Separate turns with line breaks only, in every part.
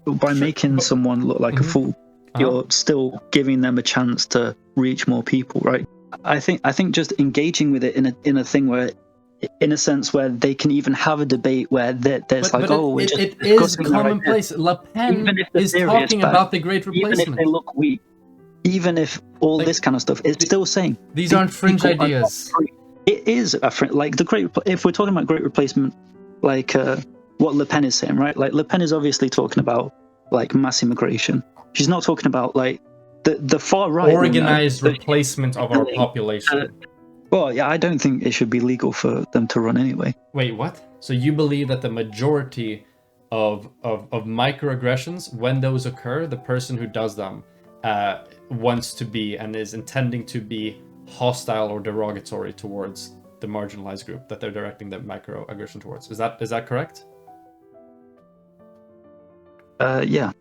by making someone look like a fool, you're still giving them a chance to reach more people, right? I think just engaging with it in a thing where, in a sense, where they can even have a debate where there's we're just
it is
discussing
commonplace. Le Pen is talking about the Great Replacement.
Even if they look weak, even if all this kind of stuff, it's still saying
these aren't fringe ideas.
It is a like the great. If we're talking about Great Replacement, like what Le Pen is saying, right? Like Le Pen is obviously talking about like mass immigration. She's not talking about like the far right
organized replacement of our population.
Well, yeah, I don't think it should be legal for them to run anyway.
Wait, what? So you believe that the majority of microaggressions, when those occur, the person who does them wants to be and is intending to be hostile or derogatory towards the marginalized group that they're directing the microaggression towards? Is that correct?
Yeah.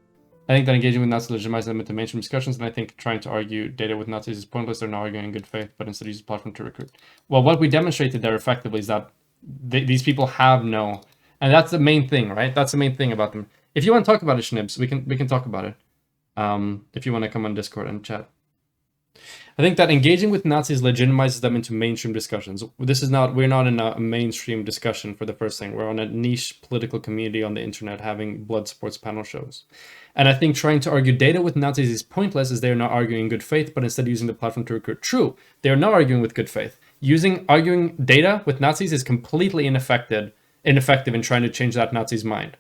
I think that engaging with Nazis legitimizes them into mainstream discussions, and I think trying to argue data with Nazis is pointless. They're not arguing in good faith, but instead use the platform to recruit. Well, what we demonstrated there effectively is that these people have no, and that's the main thing, right? That's the main thing about them. If you want to talk about it, Schnibs, we can talk about it. If you want to come on Discord and chat. I think that engaging with Nazis legitimizes them into mainstream discussions. We're not in a mainstream discussion for the first thing. We're on a niche political community on the internet having blood sports panel shows. And I think trying to argue data with Nazis is pointless, as they are not arguing in good faith, but instead using the platform to recruit. True, they are not arguing with good faith. Arguing data with Nazis is completely ineffective in trying to change that Nazi's mind.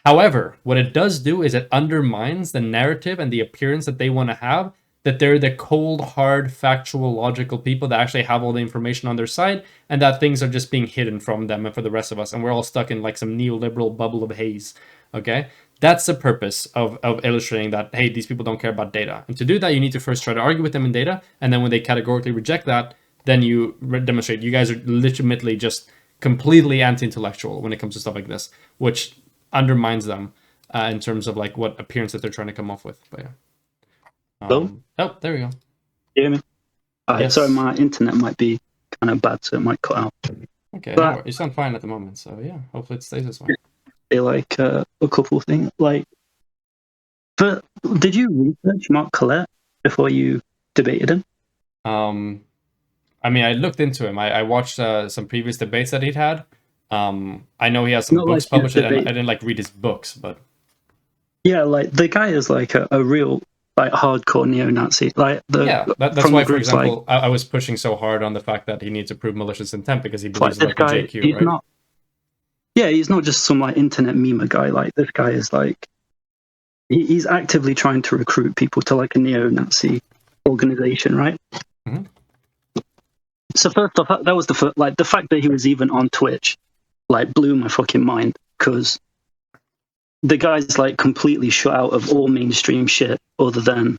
However, what it does do is it undermines the narrative and the appearance that they want to have, that they're the cold, hard, factual, logical people that actually have all the information on their side, and that things are just being hidden from them and for the rest of us, and we're all stuck in like some neoliberal bubble of haze. Okay? That's the purpose of illustrating that, hey, these people don't care about data. And to do that, you need to first try to argue with them in data, and then when they categorically reject that, then you demonstrate you guys are legitimately just completely anti-intellectual when it comes to stuff like this, which undermines them in terms of like what appearance that they're trying to come off with. But yeah.
Hello?
Oh, there we go.
You hear me?
Yes.
Sorry, my internet might be kind of bad, so it might cut out.
Okay, no, you sound fine at the moment, so yeah, hopefully it stays this way.
Like a couple of things. But did you research Mark Collett before you debated him?
I mean, I looked into him. I watched some previous debates that he'd had. I know he has some books published, and I didn't like read his books, but
yeah, like the guy is like a real like hardcore neo-Nazi. Like
that's why, for example, I was pushing so hard on the fact that he needs to prove malicious intent because he believes in like the JQ, right?
Not, yeah, he's not just some like internet meme guy. Like this guy is like he's actively trying to recruit people to like a neo-Nazi organization, right?
Mm-hmm.
So first off, that was the fact that he was even on Twitch, like blew my fucking mind, because the guy's like completely shut out of all mainstream shit other than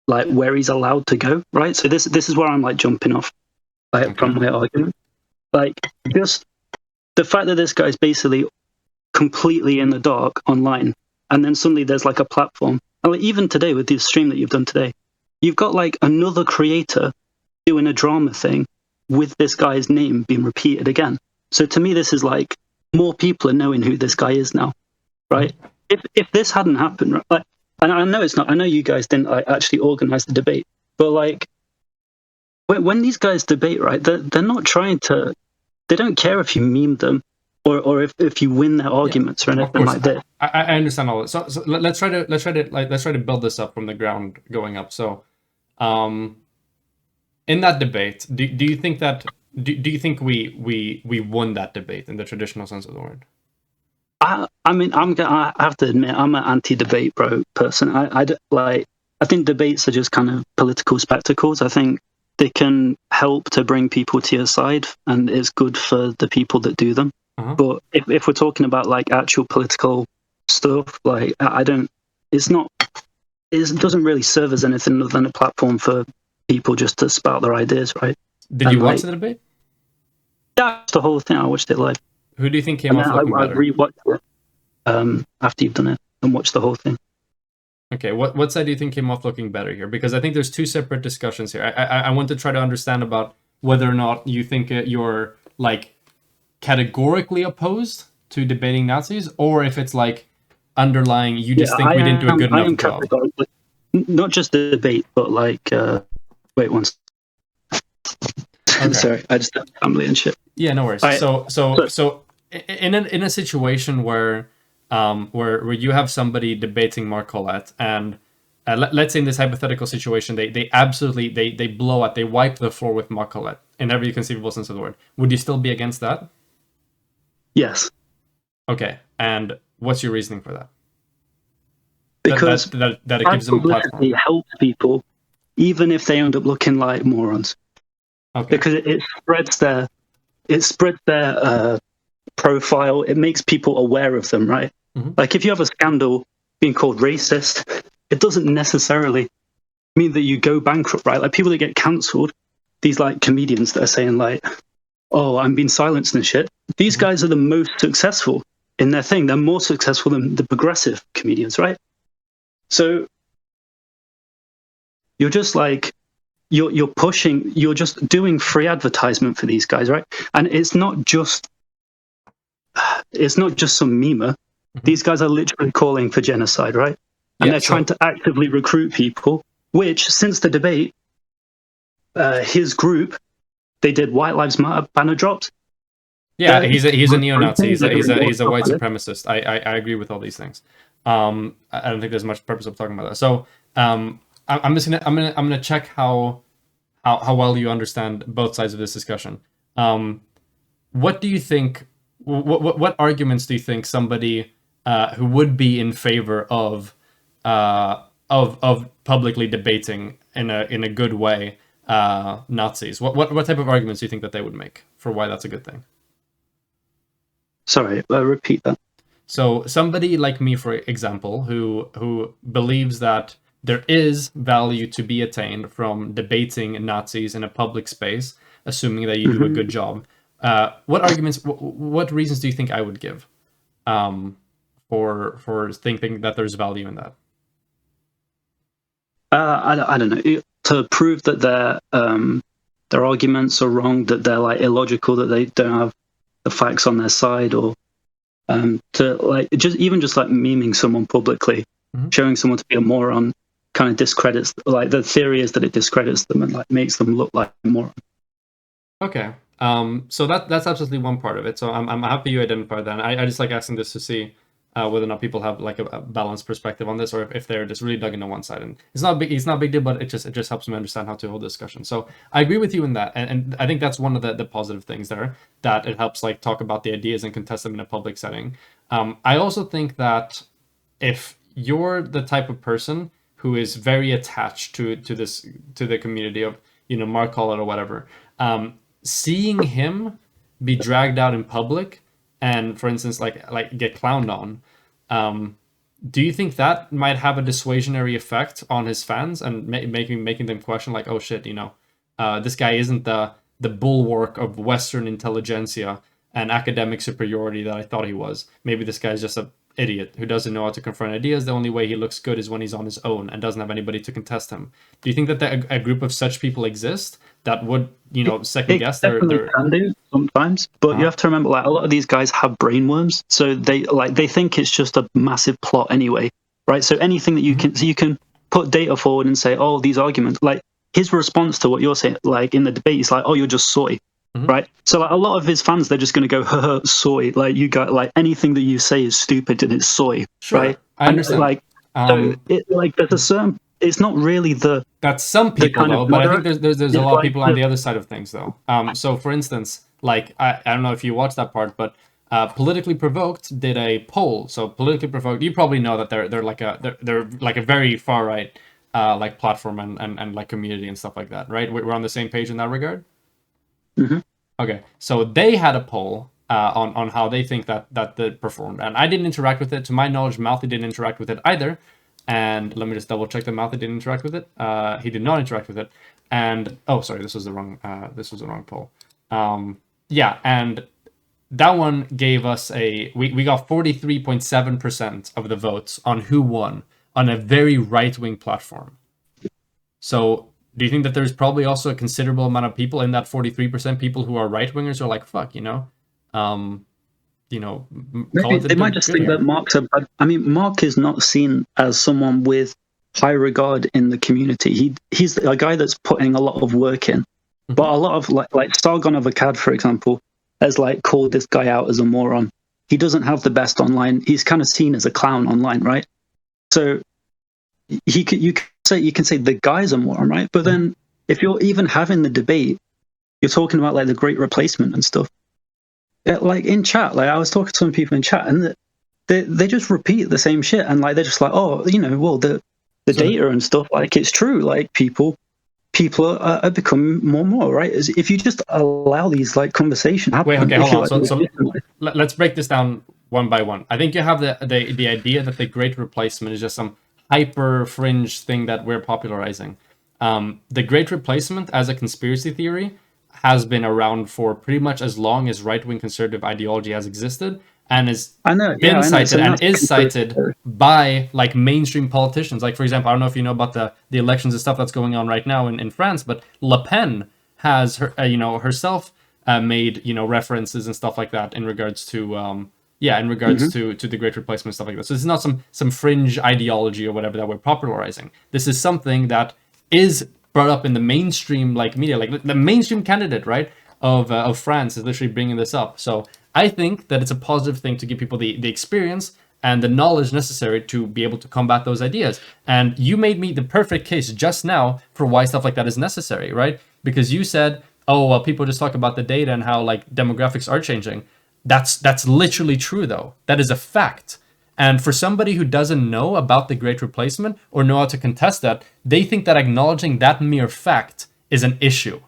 like where he's allowed to go, right? So this is where I'm like jumping off from my argument. Like just the fact that this guy's basically completely in the dark online, and then suddenly there's like a platform. And like, even today with the stream that you've done today, you've got like another creator doing a drama thing with this guy's name being repeated again. So to me, this is like more people are knowing who this guy is now, right? If this hadn't happened, right, like, and I know it's not. I know you guys didn't like actually organize the debate, but like when these guys debate, right, they're not trying to. They don't care if you meme them or if you win their arguments or anything like that.
I understand all this. So let's try to build this up from the ground going up. So, in that debate, do you think that do you think we won that debate in the traditional sense of the word?
I mean, I have to admit, I'm an anti-debate person. I think debates are just kind of political spectacles. I think they can help to bring people to your side, and it's good for the people that do them. Uh-huh. But if we're talking about like actual political stuff, like it doesn't really serve as anything other than a platform for people just to spout their ideas, right?
Did you watch the debate?
Yeah, the whole thing. I watched it live.
Who do you think came off looking better?
I rewatched it after you've done it and watched the whole thing.
Okay, what side do you think came off looking better here? Because I think there's two separate discussions here. I want to try to understand about whether or not you think you're like categorically opposed to debating Nazis, or if it's like underlying, you just think we didn't do a good enough job?
Not just the debate, but like, wait one second. Okay. Sorry, I just have family and shit.
Yeah, no worries. So in a situation where you have somebody debating Mark Collett, and let's say in this hypothetical situation, they absolutely they blow it, they wipe the floor with Mark Collett in every conceivable sense of the word. Would you still be against that?
Yes.
Okay, and what's your reasoning for that?
Because
that it gives them a platform.
It helps people, even if they end up looking like morons. Okay. Because it spreads their profile. It makes people aware of them, right? Mm-hmm. Like if you have a scandal being called racist, it doesn't necessarily mean that you go bankrupt, right? Like people that get cancelled, these like comedians that are saying like, "Oh, I'm being silenced and shit." These mm-hmm. guys are the most successful in their thing. They're more successful than the progressive comedians, right? So you're just like, you're pushing, you're just doing free advertisement for these guys, right? And it's not just some memer. Mm-hmm. These guys are literally calling for genocide, right? And they're trying to actively recruit people, which since the debate, his group, they did White Lives Matter banner drops.
Yeah, he's a neo-Nazi. He's a white supremacist. I agree with all these things. I don't think there's much purpose of talking about that. So I'm gonna check how well you understand both sides of this discussion. What do you think? What arguments do you think somebody who would be in favor of publicly debating in a good way Nazis? What type of arguments do you think that they would make for why that's a good thing?
Sorry, repeat that.
So somebody like me, for example, who believes that there is value to be attained from debating Nazis in a public space, assuming that you mm-hmm. do a good job. What arguments, what reasons do you think I would give for thinking that there's value in that?
I don't know. To prove that their arguments are wrong, that they're like illogical, that they don't have the facts on their side, or to like just like memeing someone publicly, mm-hmm. showing someone to be a moron, kind of discredits, like the theory is that it discredits them and like makes them look like a moron.
Okay. So that's absolutely one part of it. So I'm happy you identified that. I just like asking this to see whether or not people have like a balanced perspective on this, or if they're just really dug into one side. And it's not a big deal, but it just helps me understand how to hold the discussion. So I agree with you in that, and I think that's one of the positive things there, that it helps like talk about the ideas and contest them in a public setting. I also think that if you're the type of person who is very attached to the community of Mark Collett or whatever, seeing him be dragged out in public and, for instance, like get clowned on, do you think that might have a dissuasionary effect on his fans and making them question like, oh shit, this guy isn't the bulwark of Western intelligentsia and academic superiority that I thought he was. Maybe this guy's just a idiot who doesn't know how to confront ideas. The only way he looks good is when he's on his own and doesn't have anybody to contest him. Do you think that a group of such people exist that would, second guess their
can do sometimes, but you have to remember, like, a lot of these guys have brainworms, so they think it's just a massive plot anyway, right? So anything that you can put data forward and say, oh, these arguments, like his response to what you're saying, like in the debate, he's like, oh, you're just soy. Mm-hmm. Right, so like a lot of his fans, they're just going to go, soy. Like you got like anything that you say is stupid and it's soy,
sure,
right?
I understand.
And, so there's a certain. It's not really
that's some people though, but I think there's a lot of people on the other side of things though. So for instance, like I don't know if you watched that part, but Politically Provoked did a poll. So Politically Provoked, you probably know that they're like a very far right like platform and like community and stuff like that, right? We're on the same page in that regard.
Mm-hmm.
Okay, so they had a poll on how they think that they performed, and I didn't interact with it. To my knowledge, Mouthy didn't interact with it either. And let me just double check that Mouthy didn't interact with it. He did not interact with it. And sorry, this was the wrong poll. Yeah, and that one gave us we got 43.7% of the votes on who won on a very right-wing platform. So do you think that there's probably also a considerable amount of people in that 43% people who are right-wingers are like, fuck,
Maybe they might just think that Mark's Mark is not seen as someone with high regard in the community. He's a guy that's putting a lot of work in. But a lot of like Sargon of Akkad, for example, has like called this guy out as a moron. He doesn't have the best online. He's kind of seen as a clown online, right? So you can say the guy's a moron, right? But then if you're even having the debate, you're talking about like the Great Replacement and stuff. Like in chat, like I was talking to some people in chat, and they just repeat the same shit, and like they're just like, oh, well, the data and stuff, like it's true, like people are becoming more right. If you just allow these like conversation happen.
Wait, okay, hold on. So let's break this down one by one. I think you have the idea that the Great Replacement is just some hyper fringe thing that we're popularizing. The Great Replacement as a conspiracy theory has been around for pretty much as long as right-wing conservative ideology has existed, and is cited by like mainstream politicians. Like, for example, I don't know if you know about the elections and stuff that's going on right now in France, but Le Pen has herself made references and stuff like that in regards to to the Great Replacement, stuff like that. So this is not some fringe ideology or whatever that we're popularizing. This is something that is brought up in the mainstream like media, like the mainstream candidate, right, of France is literally bringing this up. So I think that it's a positive thing to give people the experience and the knowledge necessary to be able to combat those ideas. And you made me the perfect case just now for why stuff like that is necessary, right? Because you said, oh, well, people just talk about the data and how like demographics are changing. That's literally true, though. That is a fact. And for somebody who doesn't know about the Great Replacement or know how to contest that, they think that acknowledging that mere fact is an issue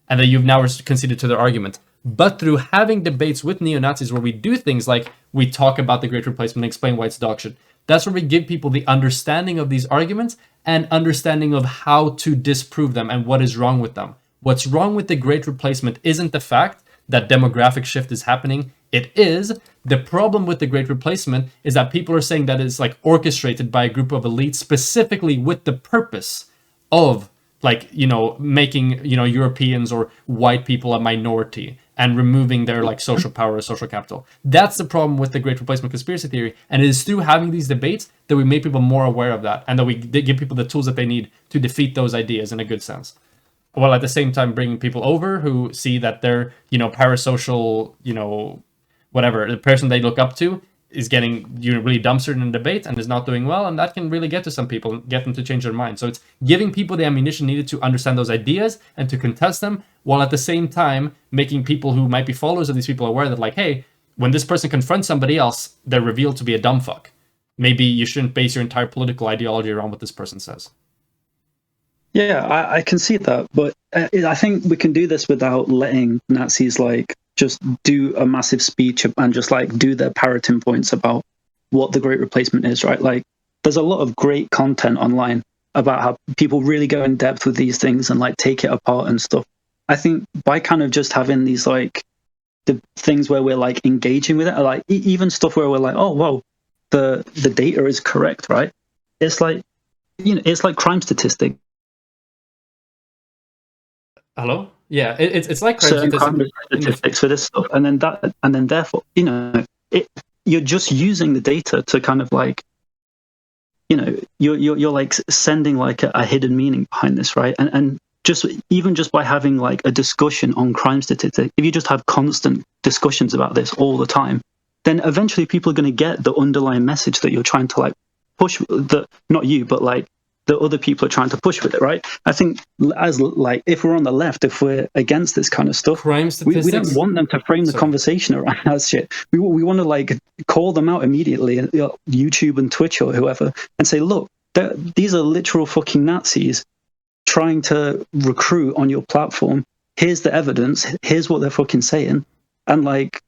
and that you've now conceded to their argument. But through having debates with neo-Nazis where we do things like we talk about the Great Replacement and explain why it's dog shit, that's where we give people the understanding of these arguments and understanding of how to disprove them and what is wrong with them. What's wrong with the Great Replacement isn't the fact that demographic shift is happening. It is. The problem with the Great Replacement is that people are saying that it's like orchestrated by a group of elites specifically with the purpose of like, making, Europeans or white people a minority and removing their like social power or social capital. That's the problem with the Great Replacement conspiracy theory. And it is through having these debates that we make people more aware of that and that we give people the tools that they need to defeat those ideas in a good sense. While at the same time bringing people over who see that they're, parasocial, whatever, the person they look up to is getting really dumpstered in a debate and is not doing well, and that can really get to some people and get them to change their mind. So it's giving people the ammunition needed to understand those ideas and to contest them, while at the same time making people who might be followers of these people aware that, like, hey, when this person confronts somebody else, they're revealed to be a dumb fuck. Maybe you shouldn't base your entire political ideology around what this person says.
Yeah, I can see that, but I think we can do this without letting Nazis like just do a massive speech and just like do their parroting points about what the Great Replacement is, right? Like, there's a lot of great content online about how people really go in depth with these things and like take it apart and stuff. I think by kind of just having these like the things where we're like engaging with it, like even stuff where we're like, oh, well, the data is correct, right? It's like, it's like crime statistics.
Hello? Yeah, it's like crime
statistics for this stuff, and then therefore, you're just using the data to kind of like, you're like sending like a hidden meaning behind this, right? And just by having like a discussion on crime statistics, if you just have constant discussions about this all the time, then eventually people are going to get the underlying message that you're trying to like push. Not you, but like the other people are trying to push with it, right? I think as like if we're on the left, if we're against this kind of stuff,
crime statistics,
we don't want them to frame the conversation around that shit. We want to like call them out immediately, YouTube and Twitch or whoever, and say, look, these are literal fucking Nazis trying to recruit on your platform. Here's the evidence. Here's what they're fucking saying, and like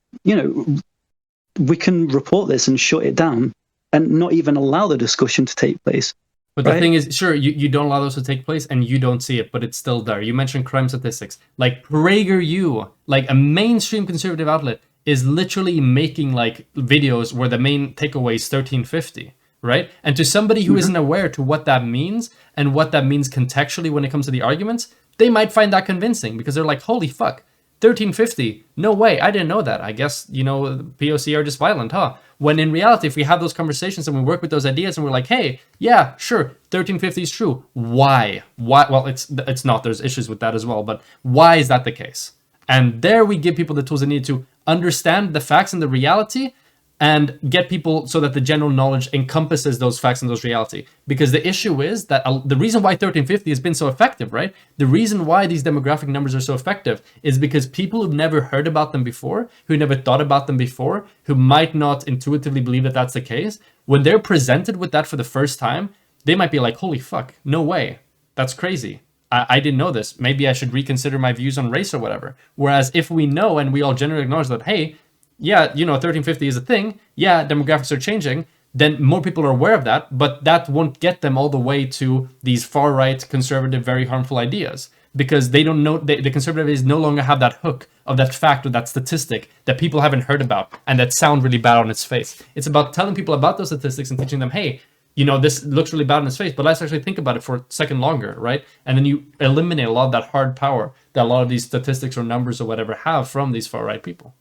we can report this and shut it down and not even allow the discussion to take place.
But the thing is, sure, you don't allow those to take place and you don't see it, but it's still there. You mentioned crime statistics. Like PragerU, like a mainstream conservative outlet, is literally making like videos where the main takeaway is 1350, right? And to somebody who isn't aware to what that means and what that means contextually when it comes to the arguments, they might find that convincing because they're like, holy fuck, 1350, no way, I didn't know that. I guess, POC are just violent, huh? When in reality, if we have those conversations and we work with those ideas and we're like, hey, yeah, sure, 1350 is true. Why? Well, it's not. There's issues with that as well. But why is that the case? And there we give people the tools they need to understand the facts and the reality, and get people so that the general knowledge encompasses those facts and those reality. Because the issue is that the reason why 1350 has been so effective, right? The reason why these demographic numbers are so effective is because people who've never heard about them before, who never thought about them before, who might not intuitively believe that that's the case, when they're presented with that for the first time, they might be like, holy fuck, no way. That's crazy. I didn't know this. Maybe I should reconsider my views on race or whatever. Whereas if we know and we all generally acknowledge that, hey, yeah, 1350 is a thing. Yeah, demographics are changing. Then more people are aware of that, but that won't get them all the way to these far-right, conservative, very harmful ideas, because they don't know, the conservatives no longer have that hook of that fact or that statistic that people haven't heard about and that sound really bad on its face. It's about telling people about those statistics and teaching them, hey, this looks really bad on its face, but let's actually think about it for a second longer, right? And then you eliminate a lot of that hard power that a lot of these statistics or numbers or whatever have from these far-right people.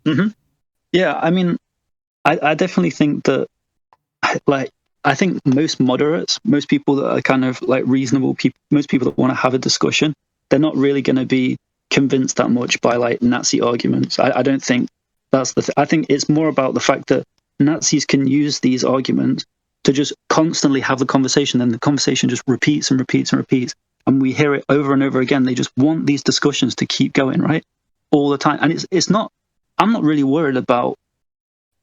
Mm-hmm. Yeah, I mean, I definitely think that, I think most moderates, most people that are kind of reasonable people, most people that want to have a discussion, they're not really going to be convinced that much by Nazi arguments. I don't think that's I think it's more about the fact that Nazis can use these arguments to just constantly have the conversation, and the conversation just repeats and repeats and repeats, and we hear it over and over again. They just want these discussions to keep going, right, all the time. And it's not. I'm not really worried about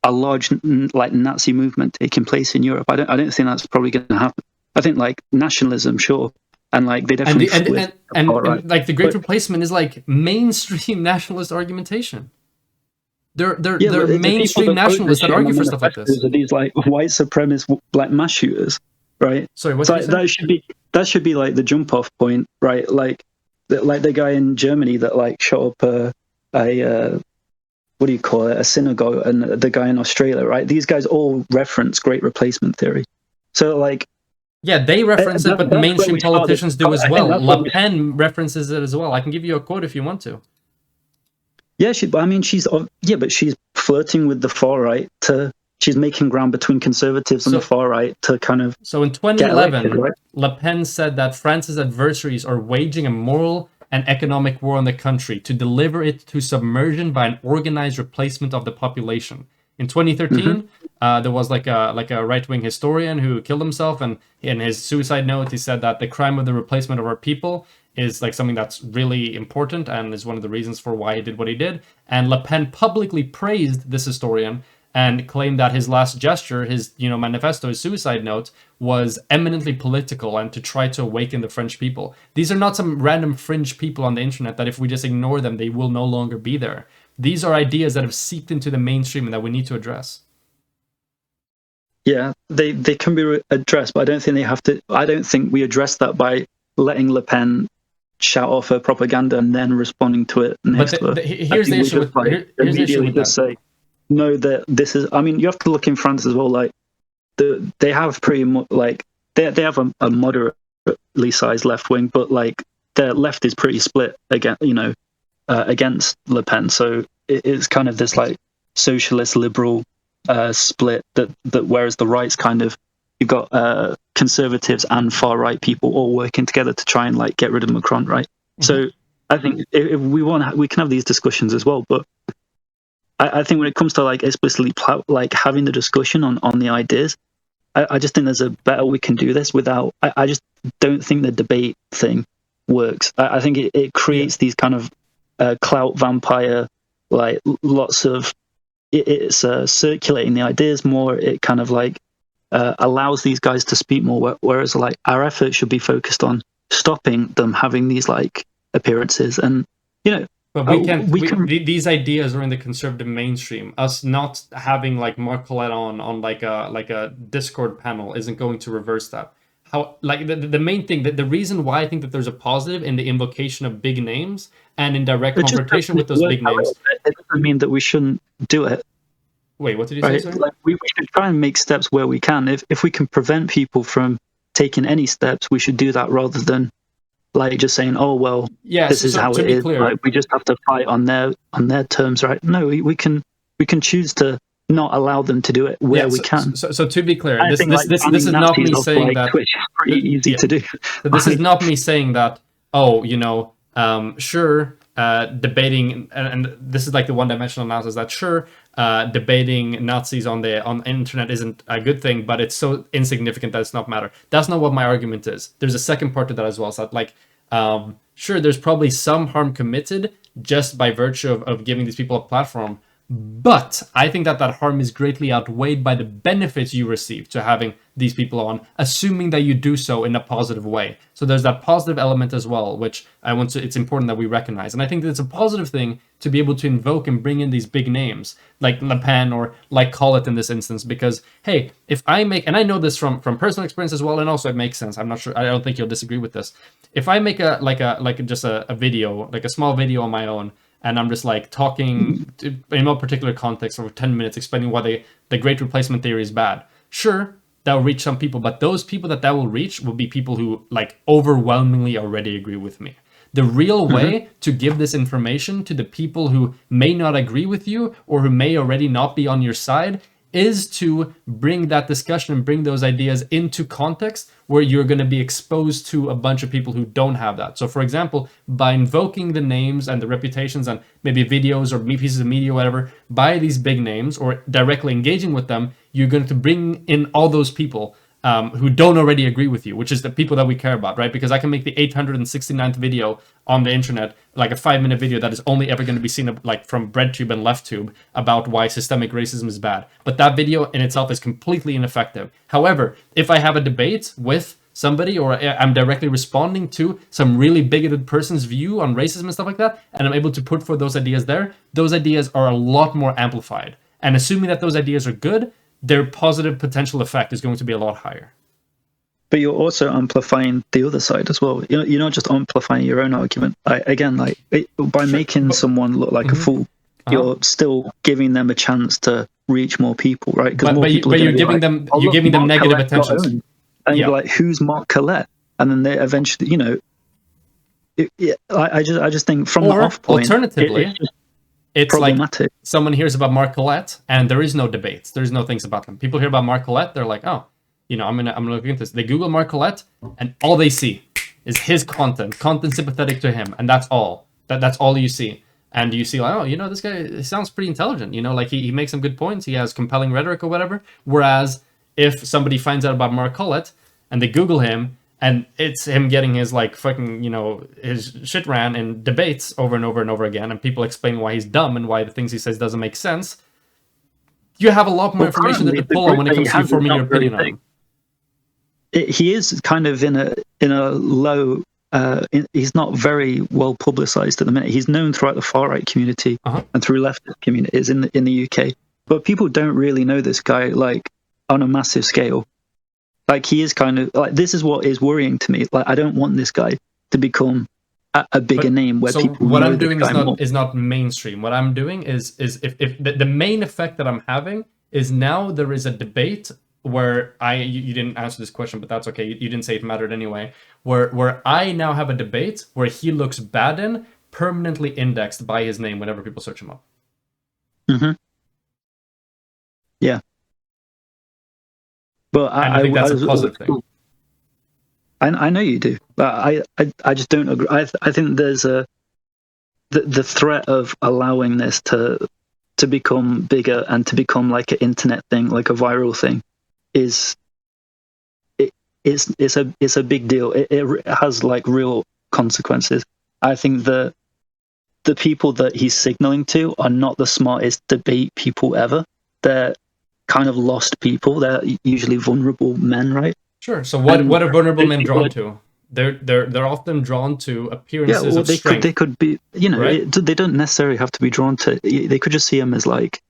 a large Nazi movement taking place in Europe. I don't think that's probably going to happen. I think nationalism, sure, and they definitely
and the Great Replacement is mainstream nationalist argumentation. They're mainstream nationalists that argue for stuff like this.
Are these white supremacist mass shooters, right?
Sorry, what?
That should be the jump off point, right? The guy in Germany that shot up a what do you call it, a synagogue, and the guy in Australia, right? These guys all reference Great Replacement theory. So
yeah, they reference it, but mainstream politicians do as well. Le Pen references it as well. I can give you a quote if you want to.
Yeah, but she's flirting with the far right she's making ground between conservatives and the far right to kind of.
So in 2011, right? Le Pen said that France's adversaries are waging a moral and economic war on the country to deliver it to submersion by an organized replacement of the population. In 2013, there was a right-wing historian who killed himself, and in his suicide note, he said that the crime of the replacement of our people is something that's really important and is one of the reasons for why he did what he did. And Le Pen publicly praised this historian and claimed that his last gesture, his manifesto, his suicide note, was eminently political and to try to awaken the French people. These are not some random fringe people on the internet that if we just ignore them, they will no longer be there. These are ideas that have seeped into the mainstream and that we need to address.
Yeah, they can be addressed, but I don't think they have to. I don't think we address that by letting Le Pen shout off her propaganda and then responding to it next.
Here's the issue with that.
Say, no, that this is. I mean, you have to look in France as well. They have pretty much they have a moderately sized left wing, but their left is pretty split against Le Pen. So it's kind of this socialist liberal split that whereas the right's kind of, you've got conservatives and far right people all working together to try and get rid of Macron, right? Mm-hmm. So I think if we want, we can have these discussions as well, but I think when it comes to explicitly having the discussion on the ideas, I just think there's a better we can do this without. I just don't think the debate thing works. I think it creates these kind of clout vampire, lots of it's circulating the ideas more. It kind of allows these guys to speak more, whereas our effort should be focused on stopping them having these appearances. And
but these ideas are in the conservative mainstream. Us not having Mark Collett on a Discord panel isn't going to reverse that. How the main thing, the reason why I think that there's a positive in the invocation of big names and in direct confrontation with those big names.
It doesn't mean that we shouldn't do it.
Wait, what did you say? Sorry?
We should try and make steps where we can. If we can prevent people from taking any steps, we should do that rather than like just saying, "Oh well,
Yeah,
this is how
to
it
be
is."
clear,
Like we just have to fight on their terms, right? No, we can choose to not allow them to do it where we can.
So to be clear,
I think
this
banning
is not
Nazis
me
off,
saying
like,
that.
Twitch is pretty easy to do.
So this is not me saying that, oh, sure, debating, and this is like the one-dimensional analysis, that sure, debating Nazis on the internet isn't a good thing, but it's so insignificant that it's not matter. That's not what my argument is. There's a second part to that as well. So that, like, sure, there's probably some harm committed just by virtue of giving these people a platform, but I think that harm is greatly outweighed by the benefits you receive to having these people on, assuming that you do so in a positive way. So there's that positive element as well, which it's important that we recognize. And I think that it's a positive thing to be able to invoke and bring in these big names like Le Pen or like Collett in this instance, because, hey, if I make, and I know this from personal experience as well, and also it makes sense. I'm not sure, I don't think you'll disagree with this. If I make just a video, like a small video on my own, and I'm just like talking in no particular context for 10 minutes, explaining why the great replacement theory is bad. Sure, that will reach some people, but those people that will reach will be people who like overwhelmingly already agree with me. The real way to give this information to the people who may not agree with you or who may already not be on your side is to bring that discussion and bring those ideas into context where you're going to be exposed to a bunch of people who don't have that. So, for example, by invoking the names and the reputations and maybe videos or pieces of media, whatever, by these big names or directly engaging with them, you're going to bring in all those people who don't already agree with you, which is the people that we care about, right? Because I can make the 869th video on the internet, like a 5-minute video that is only ever going to be seen like from BreadTube and LeftTube about why systemic racism is bad. But that video in itself is completely ineffective. However, if I have a debate with somebody or I'm directly responding to some really bigoted person's view on racism and stuff like that, and I'm able to put forth those ideas there, those ideas are a lot more amplified. And assuming that those ideas are good, their positive potential effect is going to be a lot higher.
But you're also amplifying the other side as well. You're not just amplifying your own argument. By making someone look like a fool, you're still giving them a chance to reach more people, right? Because more people. But
you're giving them negative attention.
And you're like, who's Mark Collett? And then they eventually, I just think from the off point.
Alternatively, it's
problematic.
Like someone hears about Mark Collett and there is no debates. There's no things about them. People hear about Mark Collett, they're like, oh, I'm gonna look into this. They Google Mark Collett and all they see is his content sympathetic to him, and that's all. That's all you see. And you see like, oh, this guy sounds pretty intelligent. Like he makes some good points. He has compelling rhetoric or whatever. Whereas if somebody finds out about Mark Collett and they Google him, and it's him getting his like fucking, his shit ran in debates over and over and over again, and people explain why he's dumb and why the things he says doesn't make sense. You have a lot more information to pull on when it comes to forming your opinion on him.
He is kind of in a low. He's not very well publicized at the minute. He's known throughout the far right community and through leftist communities in the UK, but people don't really know this guy like on a massive scale. Like he is kind of like, this is what is worrying to me. Like I don't want this guy to become a bigger name where people.
What I'm doing is not mainstream. What I'm doing is if the main effect that I'm having is now there is a debate where you didn't answer this question, but that's okay. You didn't say it mattered anyway. Where I now have a debate where he looks bad in, permanently indexed by his name whenever people search him up.
Yeah. But
I think that's a positive thing.
I know you do, but I just don't agree. I think there's the threat of allowing this to become bigger and to become like an internet thing, like a viral thing, it's a big deal. It has like real consequences. I think that the people that he's signaling to are not the smartest debate people ever. They're kind of lost people. They're usually vulnerable men, right?
Sure. So what are vulnerable men drawn to? They're often drawn to appearances of strength.
They could be,
right?
They don't necessarily have to be drawn to. They could just see him as like,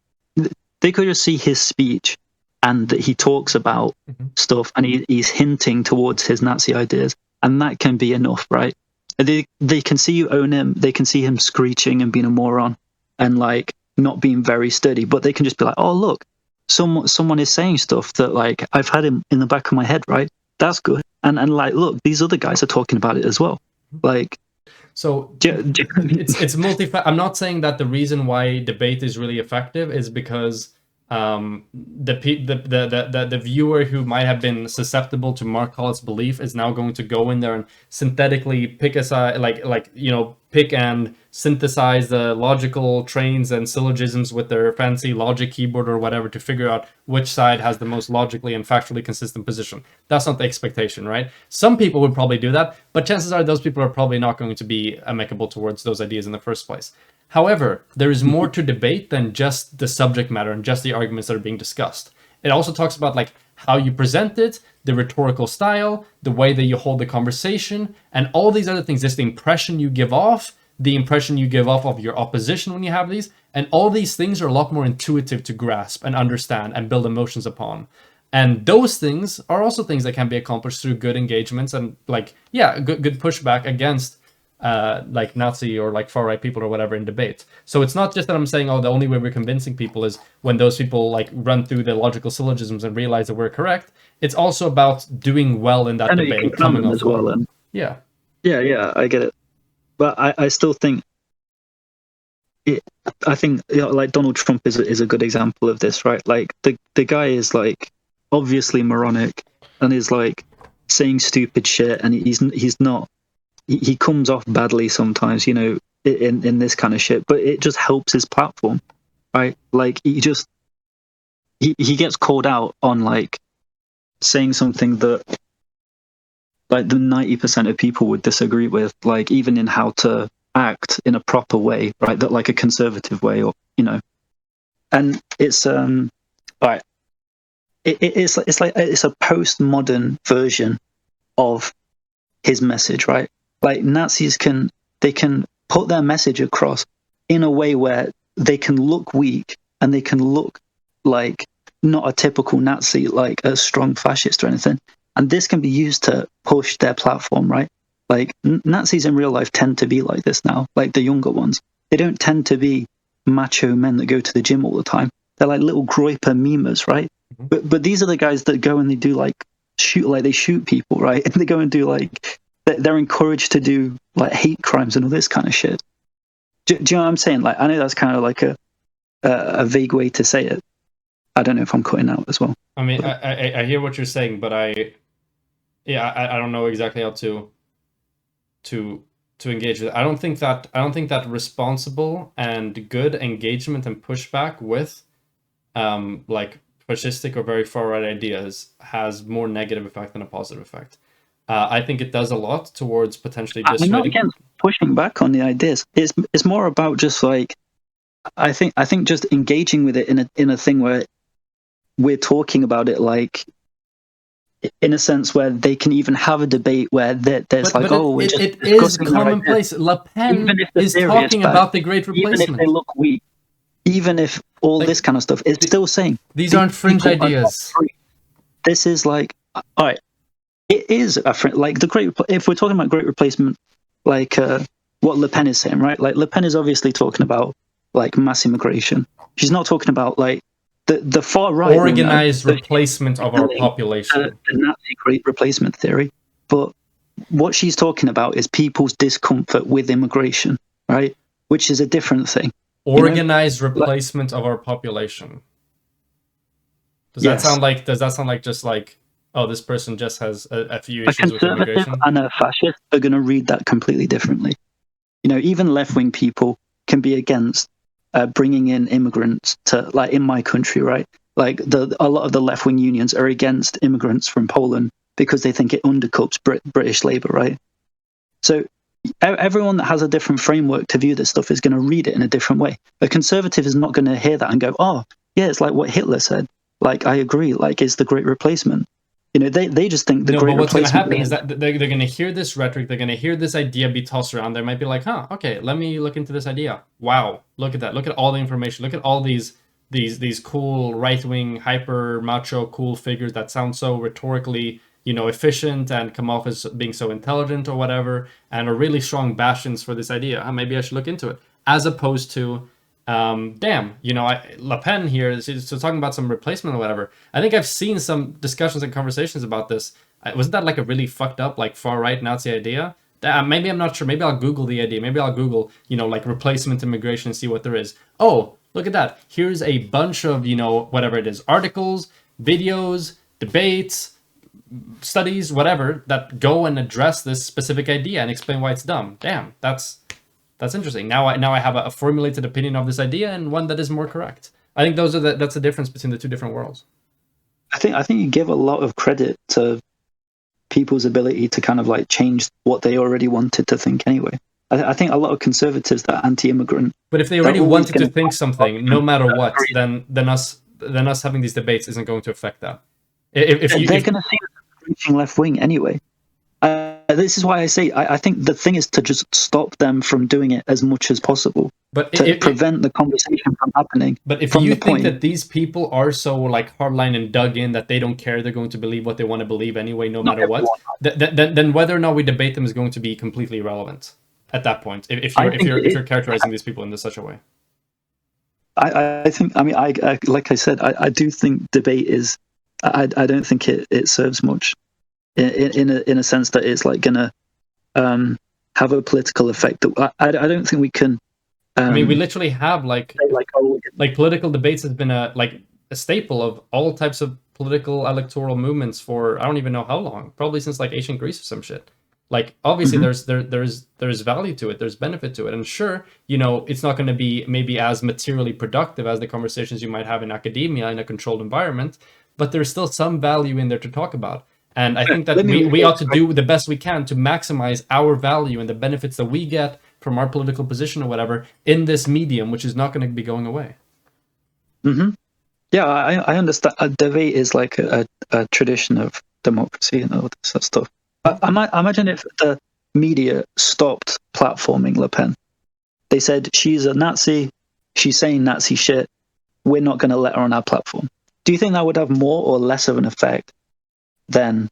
they could just see his speech and that he talks about stuff and he's hinting towards his Nazi ideas, and that can be enough, right? They can see you own him. They can see him screeching and being a moron and like not being very steady, but they can just be like, oh look, someone is saying stuff that like I've had him in the back of my head, right? That's good. And like, look, these other guys are talking about it as well. Like,
So
do you know what I mean?
it's I'm not saying that the reason why debate is really effective is because the viewer who might have been susceptible to Mark Collett's belief is now going to go in there and synthetically pick a side, pick and synthesize the logical trains and syllogisms with their fancy logic keyboard or whatever to figure out which side has the most logically and factually consistent position. That's not the expectation, right? Some people would probably do that, but chances are those people are probably not going to be amicable towards those ideas in the first place. However, there is more to debate than just the subject matter and just the arguments that are being discussed. It also talks about like how you present it, the rhetorical style, the way that you hold the conversation, and all these other things. Just the impression you give off, the impression you give off of your opposition when you have these, and all these things are a lot more intuitive to grasp and understand and build emotions upon. And those things are also things that can be accomplished through good engagements and good pushback against like Nazi or like far right people or whatever in debate. So it's not just that I'm saying, oh, the only way we're convincing people is when those people like run through the logical syllogisms and realize that we're correct. It's also about doing well in that debate and coming off
as well. And
yeah,
I get it, but I still think I think like Donald Trump is a good example of this, right? Like the guy is like obviously moronic and is like saying stupid shit, and he's not. He comes off badly sometimes, you know, in this kind of shit, but it just helps his platform, right? Like he gets called out on like saying something that like the 90% of people would disagree with, like even in how to act in a proper way, right? That like a conservative way, or you know, and it's right. It's like it's a postmodern version of his message, right? Like Nazis can put their message across in a way where they can look weak and they can look like not a typical Nazi, like a strong fascist or anything. And this can be used to push their platform, right? Like Nazis in real life tend to be like this now, like the younger ones. They don't tend to be macho men that go to the gym all the time. They're like little groiper memers, right?
Mm-hmm.
But these are the guys that go and they do like they shoot people, right? And they go and do like they're encouraged to do like hate crimes and all this kind of shit. Do you know what I'm saying? Like I know that's kind of like a vague way to say it. I don't know if I'm cutting out as well.
I mean, I hear what you're saying, but I don't know exactly how to engage with it. I don't think that responsible and good engagement and pushback with like fascistic or very far right ideas has more negative effect than a positive effect. I think it does a lot towards potentially
I'm not against pushing back on the ideas. It's more about just like I think just engaging with it in a thing where we're talking about it like in a sense where they can even have a debate where there's
it is commonplace. Le Pen is talking about the Great Replacement.
Even if they look weak, even if all like, this kind of stuff, it's still saying
these aren't fringe ideas.
This is like all right. It is like the great. If we're talking about Great Replacement, like what Le Pen is saying, right? Like Le Pen is obviously talking about like mass immigration. She's not talking about like the far right
organized replacement of our population,
the Nazi Great Replacement theory. But what she's talking about is people's discomfort with immigration, right? Which is a different thing.
Organized replacement of our population. Does that sound like just like? Oh, this person just has a few issues with immigration.
And a fascist are going to read that completely differently. You know, even left-wing people can be against bringing in immigrants to, like, in my country, right? Like, a lot of the left-wing unions are against immigrants from Poland because they think it undercuts British labour, right? So everyone that has a different framework to view this stuff is going to read it in a different way. A conservative is not going to hear that and go, oh, yeah, it's like what Hitler said. Like, I agree, like, it's the Great Replacement. You know, they just think the Great Replacement...
No, but what's going to happen is that they're going to hear this rhetoric, they're going to hear this idea be tossed around, they might be like, huh, okay, let me look into this idea. Wow, look at that, look at all the information, look at all these cool right-wing, hyper-macho cool figures that sound so rhetorically, you know, efficient and come off as being so intelligent or whatever, and are really strong bastions for this idea. Maybe I should look into it. As opposed to... damn, you know, Le Pen here is talking about some replacement or whatever. I think I've seen some discussions and conversations about this. Wasn't that like a really fucked up, like far right Nazi idea? Maybe I'm not sure. Maybe I'll Google the idea. Maybe I'll Google, like replacement immigration and see what there is. Oh, look at that. Here's a bunch of, whatever it is, articles, videos, debates, studies, whatever, that go and address this specific idea and explain why it's dumb. Damn, that's interesting. Now I have a formulated opinion of this idea and one that is more correct. I think that's the difference between the two different worlds.
I think you give a lot of credit to people's ability to kind of like change what they already wanted to think anyway. I think a lot of conservatives that are anti-immigrant.
But if they already wanted to think something, no matter what, then us having these debates isn't going to affect that. If they're
going to see us reaching left wing anyway. This is why I say I think the thing is to just stop them from doing it as much as possible,
but
to prevent the conversation from happening.
But if you think that these people are so like hardline and dug in that they don't care, they're going to believe what they want to believe anyway, no matter what, then whether or not we debate them is going to be completely irrelevant at that point. If you're characterizing these people in such a way,
I think. I mean, like I said, I do think debate is. I don't think it serves much. In a sense that it's like gonna have a political effect. I don't think we can.
I mean, we literally have like political debates has been a staple of all types of political electoral movements for I don't even know how long. Probably since like ancient Greece or some shit. Like obviously there's value to it, there's benefit to it, and sure, it's not going to be maybe as materially productive as the conversations you might have in academia in a controlled environment, but there's still some value in there to talk about. And I think that we ought to do the best we can to maximize our value and the benefits that we get from our political position or whatever in this medium, which is not going to be going away.
Mm-hmm. Yeah, I understand. A debate is like a tradition of democracy and all this stuff. I imagine if the media stopped platforming Le Pen, they said she's a Nazi, she's saying Nazi shit, we're not going to let her on our platform. Do you think that would have more or less of an effect than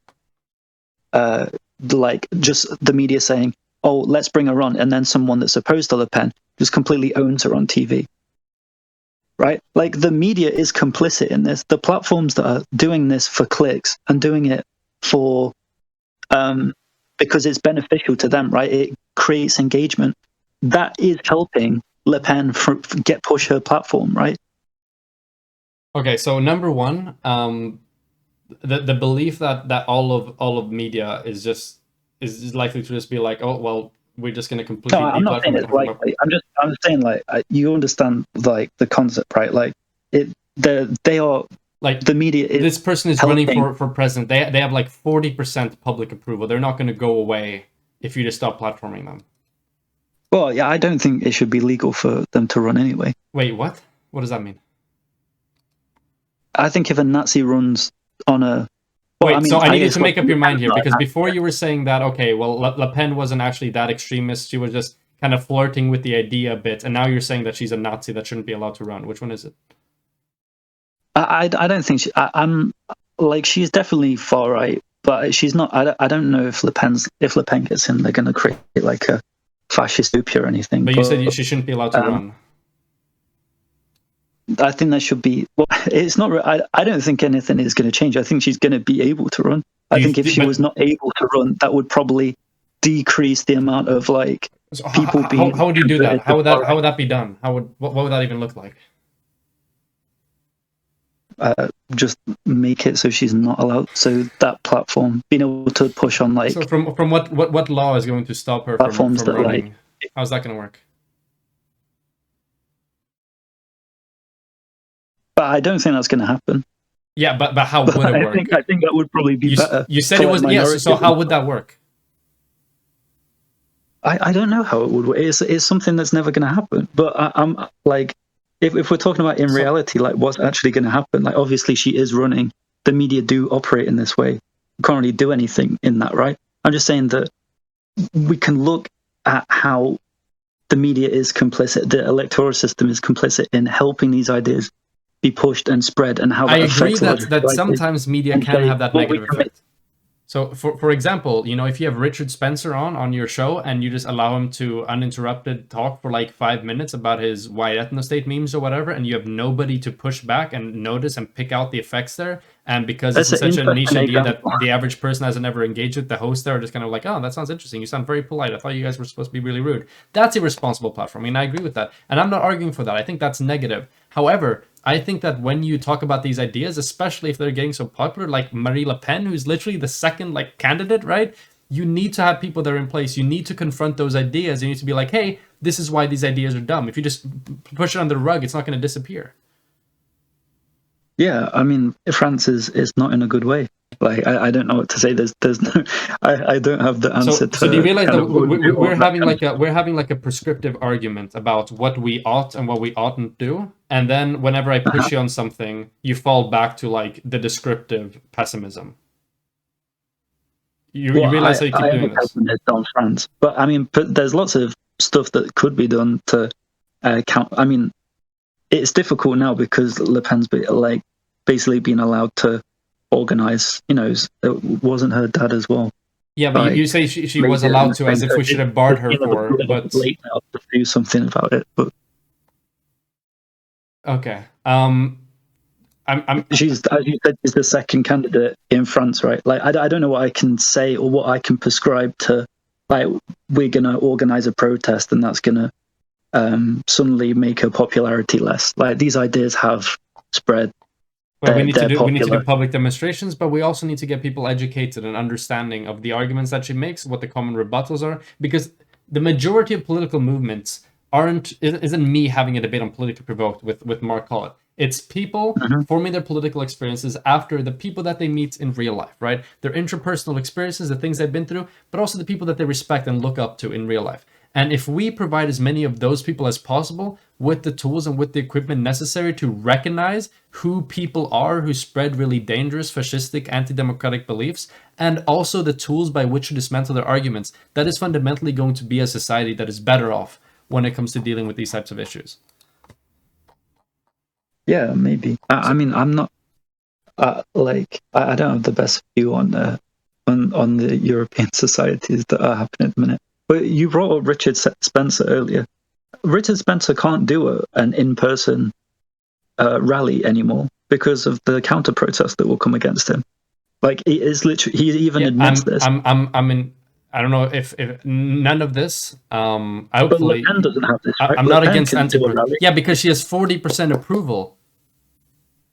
like just the media saying, oh, let's bring her on, and then someone that's opposed to Le Pen just completely owns her on TV? Right? Like the media is complicit in this. The platforms that are doing this for clicks and doing it for because it's beneficial to them, right? It creates engagement. That is helping Le Pen push her platform, right?
Okay, so number one, the belief that all of media is likely to just be like, oh well, we're just going to completely.
No, I'm not saying it's likely. I'm saying like you understand like the concept, right? Like they are like the media.
This person is running for president. They have like 40% public approval. They're not going to go away if you just stop platforming them.
Well, yeah, I don't think it should be legal for them to run anyway.
Wait, what? What does that mean?
I think if a Nazi runs on a...
Well, wait, so I needed to make up your mind here, because before you were saying that, okay, well, Le Pen wasn't actually that extremist. She was just kind of flirting with the idea a bit. And now you're saying that she's a Nazi that shouldn't be allowed to run. Which one is it?
I don't think I'm like, she's definitely far right, but she's not. I don't know if Le Pen gets in, they're going to create like a fascist utopia or anything.
But you said she shouldn't be allowed to run.
I think that should be. Well, it's not. I don't think anything is going to change. I think she's going to be able to run. I think if she was not able to run, that would probably decrease the amount of like people being.
How would you do that? How would that be done? What would that even look like?
Just make it so she's not allowed. So that platform being able to push on like.
So from what law is going to stop her from running? Like, how's that going to work?
But I don't think that's going to happen.
Yeah, but how would it work?
I think that would probably be better.
You said it was yes. So how would that work?
I don't know how it would work. It's something that's never going to happen. But I'm like, if we're talking about in reality, like what's actually going to happen, like obviously she is running. The media do operate in this way. You can't really do anything in that, right? I'm just saying that we can look at how the media is complicit, the electoral system is complicit in helping these ideas be pushed and spread, and how that
I agree
affects
that sometimes media can have that negative effect. So, for example, if you have Richard Spencer on your show and you just allow him to uninterrupted talk for like 5 minutes about his white ethnostate memes or whatever, and you have nobody to push back and notice and pick out the effects there, and because
That's
it's
an
such a niche
interesting
idea that
example.
the average person hasn't ever engaged with, the hosts there are just kind of like, oh, that sounds interesting. You sound very polite. I thought you guys were supposed to be really rude. That's irresponsible platform. I mean, I agree with that. And I'm not arguing for that. I think that's negative. However, I think that when you talk about these ideas, especially if they're getting so popular, like Marie Le Pen, who's literally the second like candidate, right? You need to have people that are in place. You need to confront those ideas. You need to be like, hey, this is why these ideas are dumb. If you just push it under the rug, it's not going to disappear.
Yeah, I mean, France is not in a good way. Like, I don't know what to say. There's no, I don't have the answer to.
So do you realize
kind
that
of
we're having like a prescriptive argument about what we ought and what we oughtn't do, and then whenever I push you on something, you fall back to like the descriptive pessimism. You realize how you keep doing this?
On France, but I mean, there's lots of stuff that could be done to count. I mean, it's difficult now because Le Pen's basically been allowed to organize. It wasn't her dad as well.
Yeah, but you say she was allowed to, as if we should have barred her for. But
late now to do something about it. But
okay,
she's, as you said, she's the second candidate in France, right? Like, I don't know what I can say or what I can prescribe to. Like, we're gonna organize a protest, and that's gonna suddenly make her popularity less. Like, these ideas have spread.
Well, we need to do public demonstrations, but we also need to get people educated and understanding of the arguments that she makes, what the common rebuttals are, because the majority of political movements isn't me having a debate on Politically Provoked with Mark Collett. It's people forming their political experiences after the people that they meet in real life, right? Their interpersonal experiences, the things they've been through, but also the people that they respect and look up to in real life. And if we provide as many of those people as possible with the tools and with the equipment necessary to recognize who people are who spread really dangerous, fascistic, anti-democratic beliefs, and also the tools by which to dismantle their arguments, that is fundamentally going to be a society that is better off when it comes to dealing with these types of issues.
Yeah, maybe. I mean, I'm not I don't have the best view on the European societies that are happening at the minute. But you brought up Richard Spencer earlier. Richard Spencer can't do an in-person rally anymore because of the counter-protest that will come against him. Like, he even admits this.
I don't know if none of this. Hopefully,
but Le Pen doesn't have this. Right?
I'm not against anti-protest. Yeah, because she has 40% approval.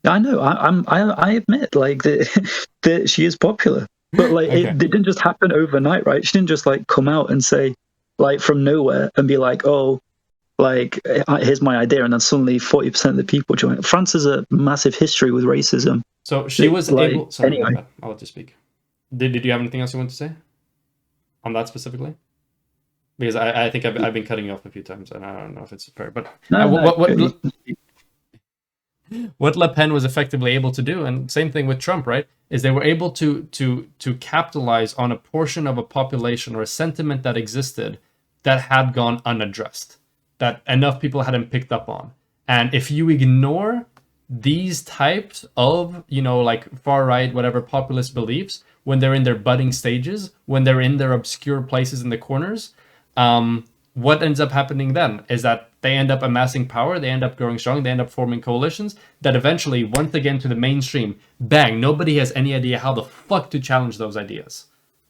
I know. I admit, like, that she is popular. But like, okay. It didn't just happen overnight, right? She didn't just like come out and say, like, from nowhere and be like, oh, like, here's my idea, and then suddenly 40% of the people join. France has a massive history with racism.
So she was able. Sorry,
anyway.
I'll let you speak. Did you have anything else you want to say on that specifically? Because I think I've been cutting you off a few times, and I don't know if it's fair. But what Le Pen was effectively able to do, and same thing with Trump, right, is they were able to capitalize on a portion of a population or a sentiment that existed that had gone unaddressed, that enough people hadn't picked up on. And if you ignore these types of, like far right, whatever populist beliefs, when they're in their budding stages, when they're in their obscure places in the corners, what ends up happening then is that they end up amassing power, they end up growing strong, they end up forming coalitions that eventually, once again to the mainstream, bang, nobody has any idea how the fuck to challenge those ideas.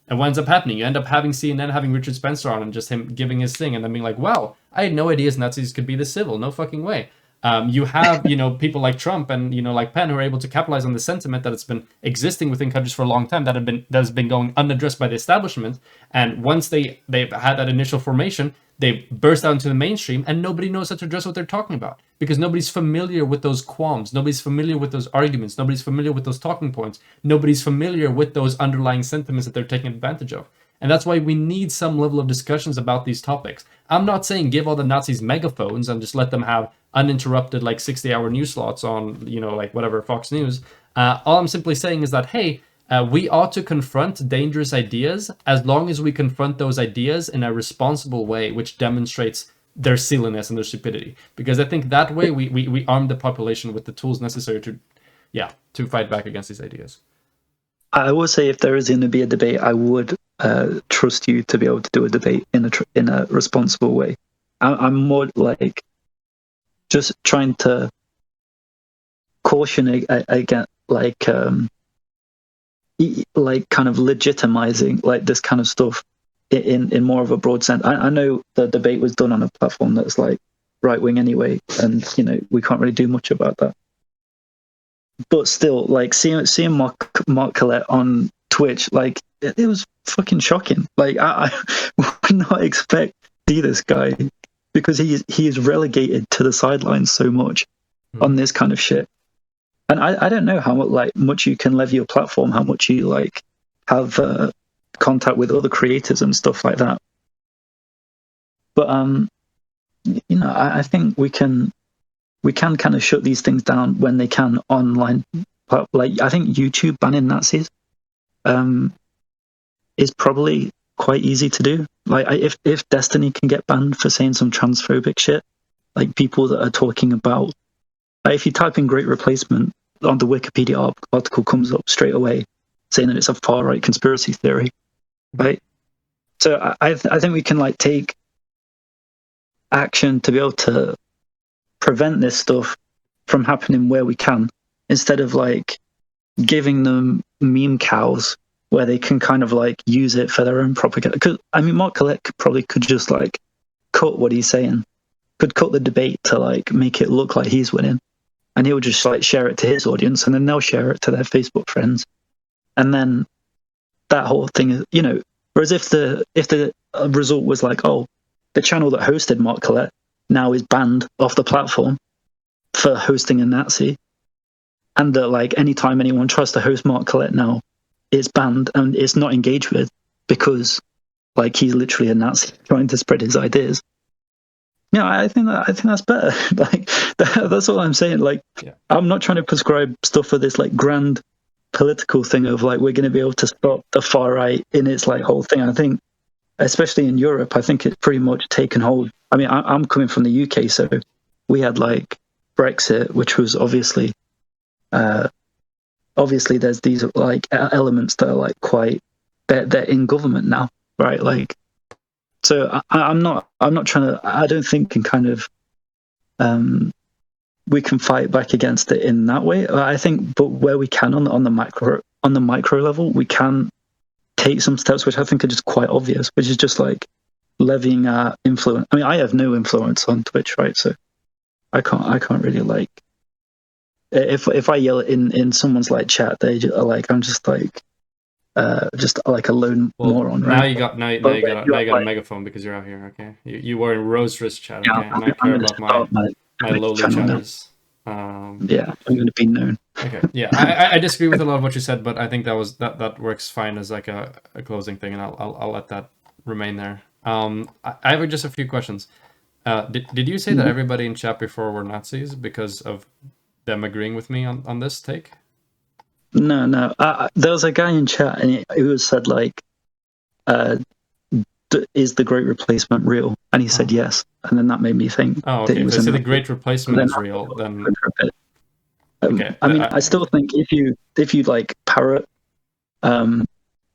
And what ends up happening? You end up having CNN having Richard Spencer on and just him giving his thing and then being like, wow, I had no idea Nazis could be this civil. No fucking way. You have, people like Trump and, like Penn who are able to capitalize on the sentiment that it's been existing within countries for a long time, that has been going unaddressed by the establishment. And once they've had that initial formation, they burst out into the mainstream and nobody knows how to address what they're talking about because nobody's familiar with those qualms. Nobody's familiar with those arguments. Nobody's familiar with those talking points. Nobody's familiar with those underlying sentiments that they're taking advantage of. And that's why we need some level of discussions about these topics. I'm not saying give all the Nazis megaphones and just let them have uninterrupted like 60-hour news slots on, like whatever, Fox News. All I'm simply saying is that, hey, we ought to confront dangerous ideas as long as we confront those ideas in a responsible way, which demonstrates their silliness and their stupidity. Because I think that way we arm the population with the tools necessary to fight back against these ideas.
I would say if there is going to be a debate, I would trust you to be able to do a debate in a responsible way. I'm more like just trying to caution against like kind of legitimizing like this kind of stuff in more of a broad sense. I know the debate was done on a platform that's like right wing anyway, and we can't really do much about that. But still, like seeing Mark Collett on Twitch, like it was fucking shocking. Like I would not expect to see this guy, because he is relegated to the sidelines so much on this kind of shit. And I don't know how much you can lever your platform, how much you like have contact with other creators and stuff like that. But I think we can kind of shut these things down when they can online. Like I think YouTube banning Nazis is probably quite easy to do. Like if Destiny can get banned for saying some transphobic shit, like people that are talking about, if you type in Great Replacement on the Wikipedia article comes up straight away saying that it's a far right conspiracy theory, right? So I think we can like take action to be able to prevent this stuff from happening where we can, instead of like giving them meme cows where they can kind of like use it for their own propaganda. Because I mean, Mark Collett could just like cut what he's saying, could cut the debate to like make it look like he's winning, and he'll just like share it to his audience, and then they'll share it to their Facebook friends, and then that whole thing is, whereas if the result was like, oh, the channel that hosted Mark Collett now is banned off the platform for hosting a Nazi, and that like anytime anyone tries to host Mark Collett now, it's banned and it's not engaged with because like he's literally a Nazi trying to spread his ideas. I think that's better. Like that's what I'm saying. Like I'm not trying to prescribe stuff for this like grand political thing of like we're going to be able to stop the far right in its like whole thing. I think, especially in Europe, I think it's pretty much taken hold. I mean, I'm coming from the UK, so we had like Brexit, which was obviously there's these like elements that are like quite they're in government now, right? Like, so I'm not trying to. I don't think can kind of we can fight back against it in that way. I think, but where we can on the micro level, we can take some steps which I think are just quite obvious, which is just like levying our influence. I mean, I have no influence on Twitch, right? So I can't really like if I yell in someone's like chat, they just are like I'm just like a lone moron. Right?
Now you got a megaphone because you're out here. Okay, you were in Roser's chat. Okay, and I care about my lowly chatters.
Yeah, I'm going to be known.
Okay, yeah, I disagree with a lot of what you said, but I think that works fine as like a closing thing, and I'll let that remain there. I have just a few questions. Did you say that everybody in chat before were Nazis because of them agreeing with me on this take?
No. There was a guy in chat, and he was said like, "Is the Great Replacement real?" And he said yes, and then that made me think.
Oh, okay. If the Great Replacement is real, then
okay. I mean, I still think if you like parrot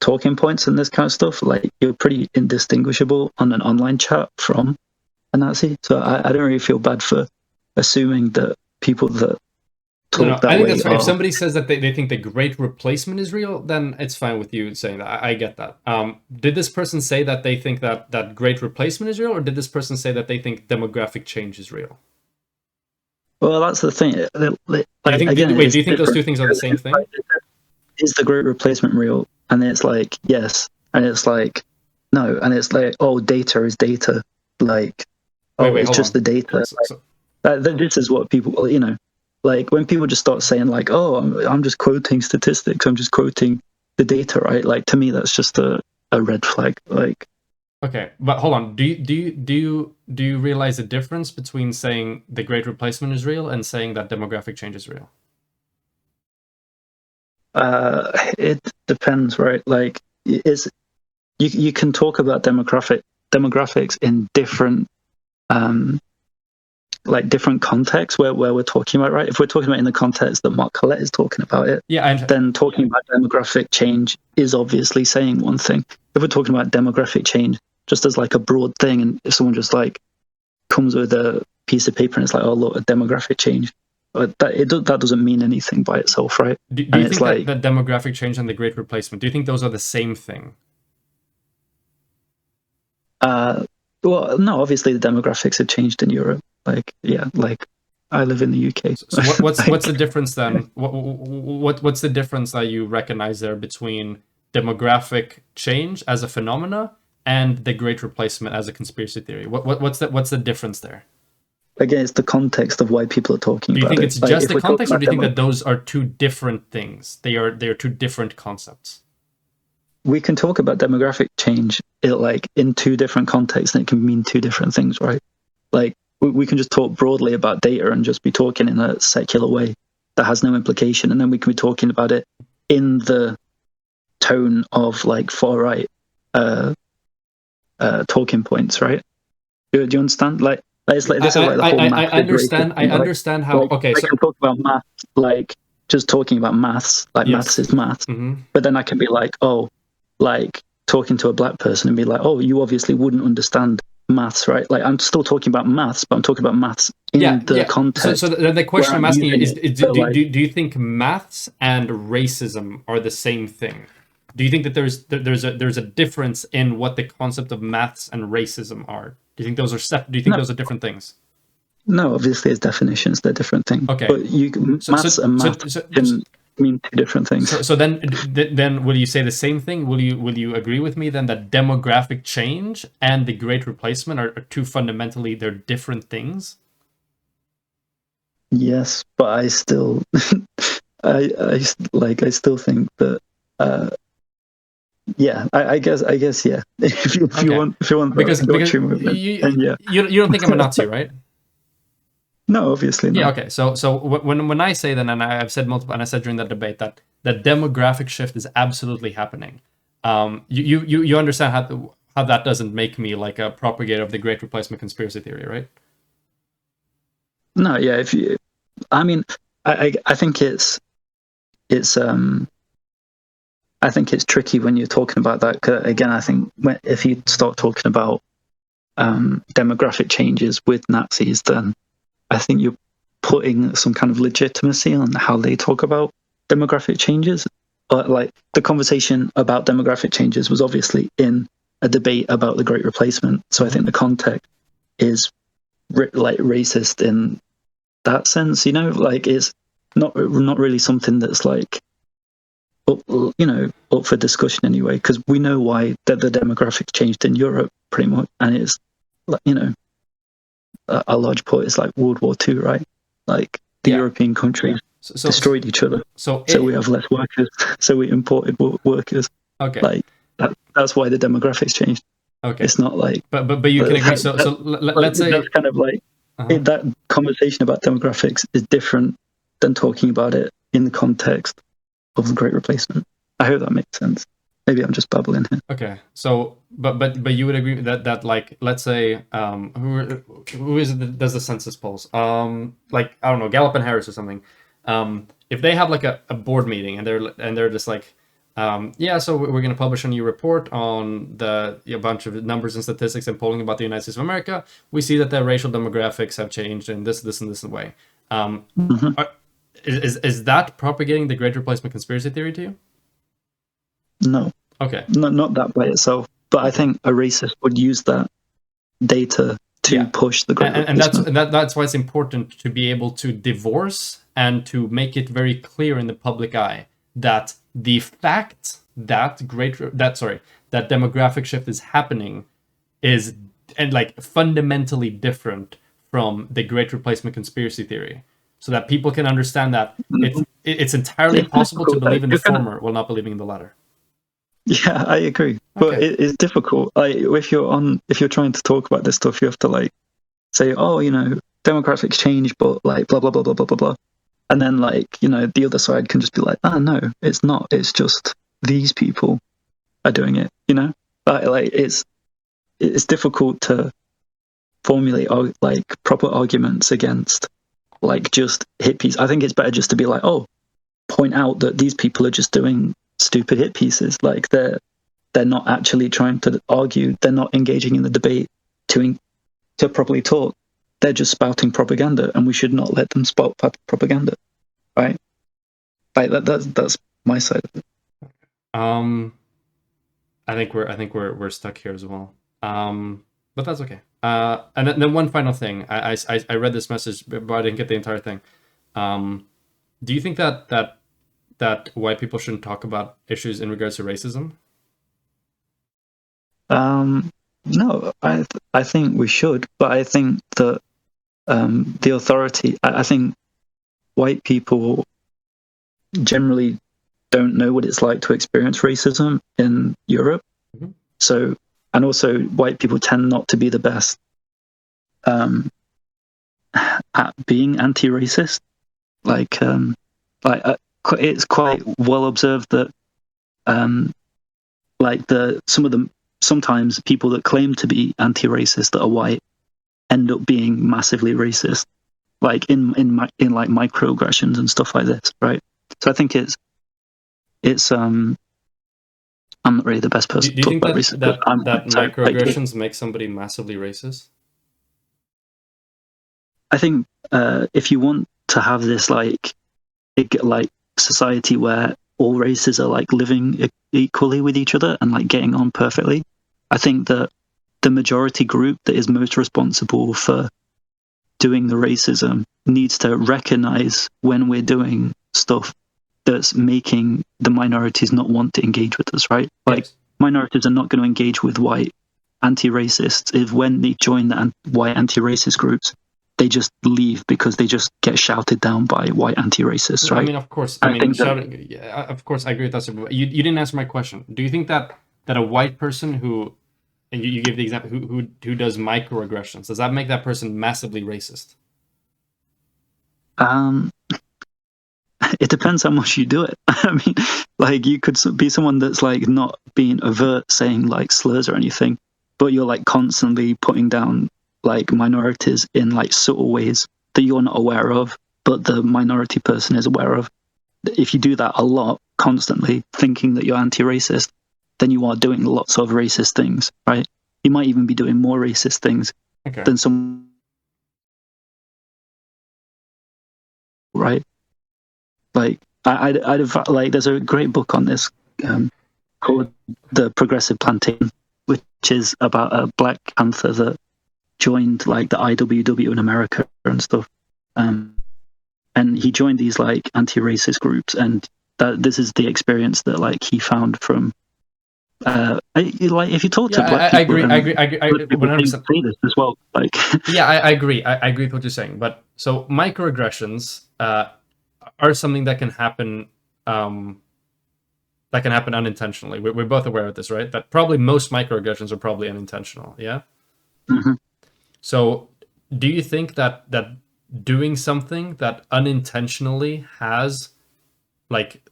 talking points and this kind of stuff, like you're pretty indistinguishable on an online chat from a Nazi. So I don't really feel bad for assuming that people that talk that
I think
way
that's fine. If somebody says that they think the Great Replacement is real, then it's fine with you saying that. I get that. Did this person say that they think that Great Replacement is real, or did this person say that they think demographic change is real?
Well, that's the thing.
Do you think those two things are the same thing?
Is the Great Replacement real? And it's like, yes. And it's like, no. And it's like, oh, data is data. Like, it's just the data. This is what people, like when people just start saying like, oh, I'm just quoting statistics. I'm just quoting the data, right? Like to me, that's just a red flag. Like,
okay, but hold on. Do you realize the difference between saying the Great Replacement is real and saying that demographic change is real?
It depends, right? Like, you can talk about demographics in different like different contexts where we're talking about, right? If we're talking about in the context that Mark Collett is talking about it, then talking about demographic change is obviously saying one thing. If we're talking about demographic change just as like a broad thing, and if someone just like comes with a piece of paper and it's like, oh look, a demographic change, but that doesn't mean anything by itself, right?
Do you think that demographic change and the Great Replacement, do you think those are the same thing?
Well, no, obviously the demographics have changed in Europe. Like, yeah, like I live in the UK.
So what's the difference then? What's the difference that you recognize there between demographic change as a phenomena and the Great Replacement as a conspiracy theory? What's the difference there?
Again, it's the context of why people are talking about it.
Do you think it's just the context, or do you think that those are two different things? They are two different concepts.
We can talk about demographic change like in two different contexts, and it can mean two different things, right? Like we can just talk broadly about data and just be talking in a secular way that has no implication, and then we can be talking about it in the tone of like far right talking points, right? Do you understand? Like it's like this is like the whole math.
I understand how.
Like,
okay, so
I can talk about math, like just talking about maths, like maths is maths.
Mm-hmm.
But then I can be like, oh, like talking to a black person and be like, oh, you obviously wouldn't understand maths, right? Like I'm still talking about maths, but I'm talking about maths in the context.
So the question I'm asking you is do you think maths and racism are the same thing? Do you think that there's a difference in what the concept of maths and racism are? Do you think those are Do you think those are different things? No,
obviously as definitions, they're different things.
Okay,
but maths and maths can mean two different things.
So then will you say the same thing? Will you agree with me then that demographic change and the Great Replacement are two fundamentally they're different things?
Yes, but I still I still think that yeah, I guess yeah. If you want
because you don't think I'm a Nazi, right?
No, obviously not.
Yeah, okay. So when I say then, and I've said multiple, and I said during that debate that demographic shift is absolutely happening. You understand how that doesn't make me like a propagator of the Great Replacement conspiracy theory, right?
No, yeah. I think it's I think it's tricky when you're talking about that. 'Cause again, I think if you start talking about demographic changes with Nazis, then I think you're putting some kind of legitimacy on how they talk about demographic changes. But like the conversation about demographic changes was obviously in a debate about the Great Replacement. So I think the context is like racist in that sense, like it's not really something that's like up for discussion anyway, because we know why the demographics changed in Europe pretty much, and it's a large part is like World War II, right? Like the European countries destroyed each other, so we have less workers, so we imported workers.
Okay,
like that's why the demographics changed.
Okay,
it's not like
but you can agree. So let's say
that's kind of like that conversation about demographics is different than talking about it in the context of the Great Replacement. I hope that makes sense. Maybe I'm just babbling here.
Okay, so but you would agree that like let's say who is it that does the census polls? Like I don't know, Gallup and Harris or something. If they have like a board meeting and they're just like, so we're going to publish a new report on a bunch of numbers and statistics and polling about the United States of America. We see that the racial demographics have changed in this and this way. Is that propagating the Great Replacement conspiracy theory to you?
No.
Okay.
Not that by itself, but I think a racist would use that data to push the Great Replacement.
And that's why it's important to be able to divorce and to make it very clear in the public eye that the fact that that demographic shift is happening is like fundamentally different from the Great Replacement conspiracy theory, so that people can understand that it's entirely possible to believe in the former while not believing in the latter.
Yeah, I agree, but it's difficult. Like if you're trying to talk about this stuff, you have to like say, oh, demographics change, but like blah blah blah blah blah blah blah, and then like the other side can just be like, oh no, it's not. It's just these people are doing it. Like it's difficult to formulate like proper arguments against like just hit pieces. I think it's better just to be like, oh, point out that these people are just doing stupid hit pieces. Like they're not actually trying to argue. They're not engaging in the debate to properly talk. They're just spouting propaganda, and we should not let them spout propaganda, right? Like that's my side of it.
I think we're stuck here as well. But that's okay. And then one final thing. I read this message, but I didn't get the entire thing. Do you think that white people shouldn't talk about issues in regards to racism?
No, I think we should, but I think that the authority. I think white people generally don't know what it's like to experience racism in Europe.
Mm-hmm.
So, and also white people tend not to be the best at being anti-racist. It's quite well observed that sometimes people that claim to be anti-racist that are white end up being massively racist, like in like microaggressions and stuff like this, right? So I think it's I'm not really the best person
Do you
to
think
talk about racism,
that microaggressions make somebody massively racist?
I think if you want to have this like society where all races are like living equally with each other and like getting on perfectly, I think that the majority group that is most responsible for doing the racism needs to recognize when we're doing stuff that's making the minorities not want to engage with us, right? Like, yes. Minorities are not going to engage with white anti-racists if when they join the white anti-racist groups, they just leave because they just get shouted down by white anti-racists, right?
I mean, of course. I mean, shouting. Yeah, of course, I agree with that. You didn't answer my question. Do you think that a white person who, and you give the example, who does microaggressions, does that make that person massively racist?
It depends how much you do it. I mean, like you could be someone that's like not being overt saying like slurs or anything, but you're like constantly putting down like minorities in like subtle ways that you're not aware of, but the minority person is aware of. If you do that a lot, constantly thinking that you're anti-racist, then you are doing lots of racist things, right? You might even be doing more racist things than some, right? Like I'd have like there's a great book on this called The Progressive Plantain, which is about a Black Panther that joined like the IWW in America and stuff, and he joined these like anti-racist groups, and this is the experience that like he found from like if you talk to black people,
I agree 100%.
Say this as well, like
yeah, I agree. I agree with what you're saying, but so microaggressions are something that can happen unintentionally. We're both aware of this, right? That probably most microaggressions are probably unintentional. Yeah.
Mm-hmm.
So, do you think that doing something that unintentionally has like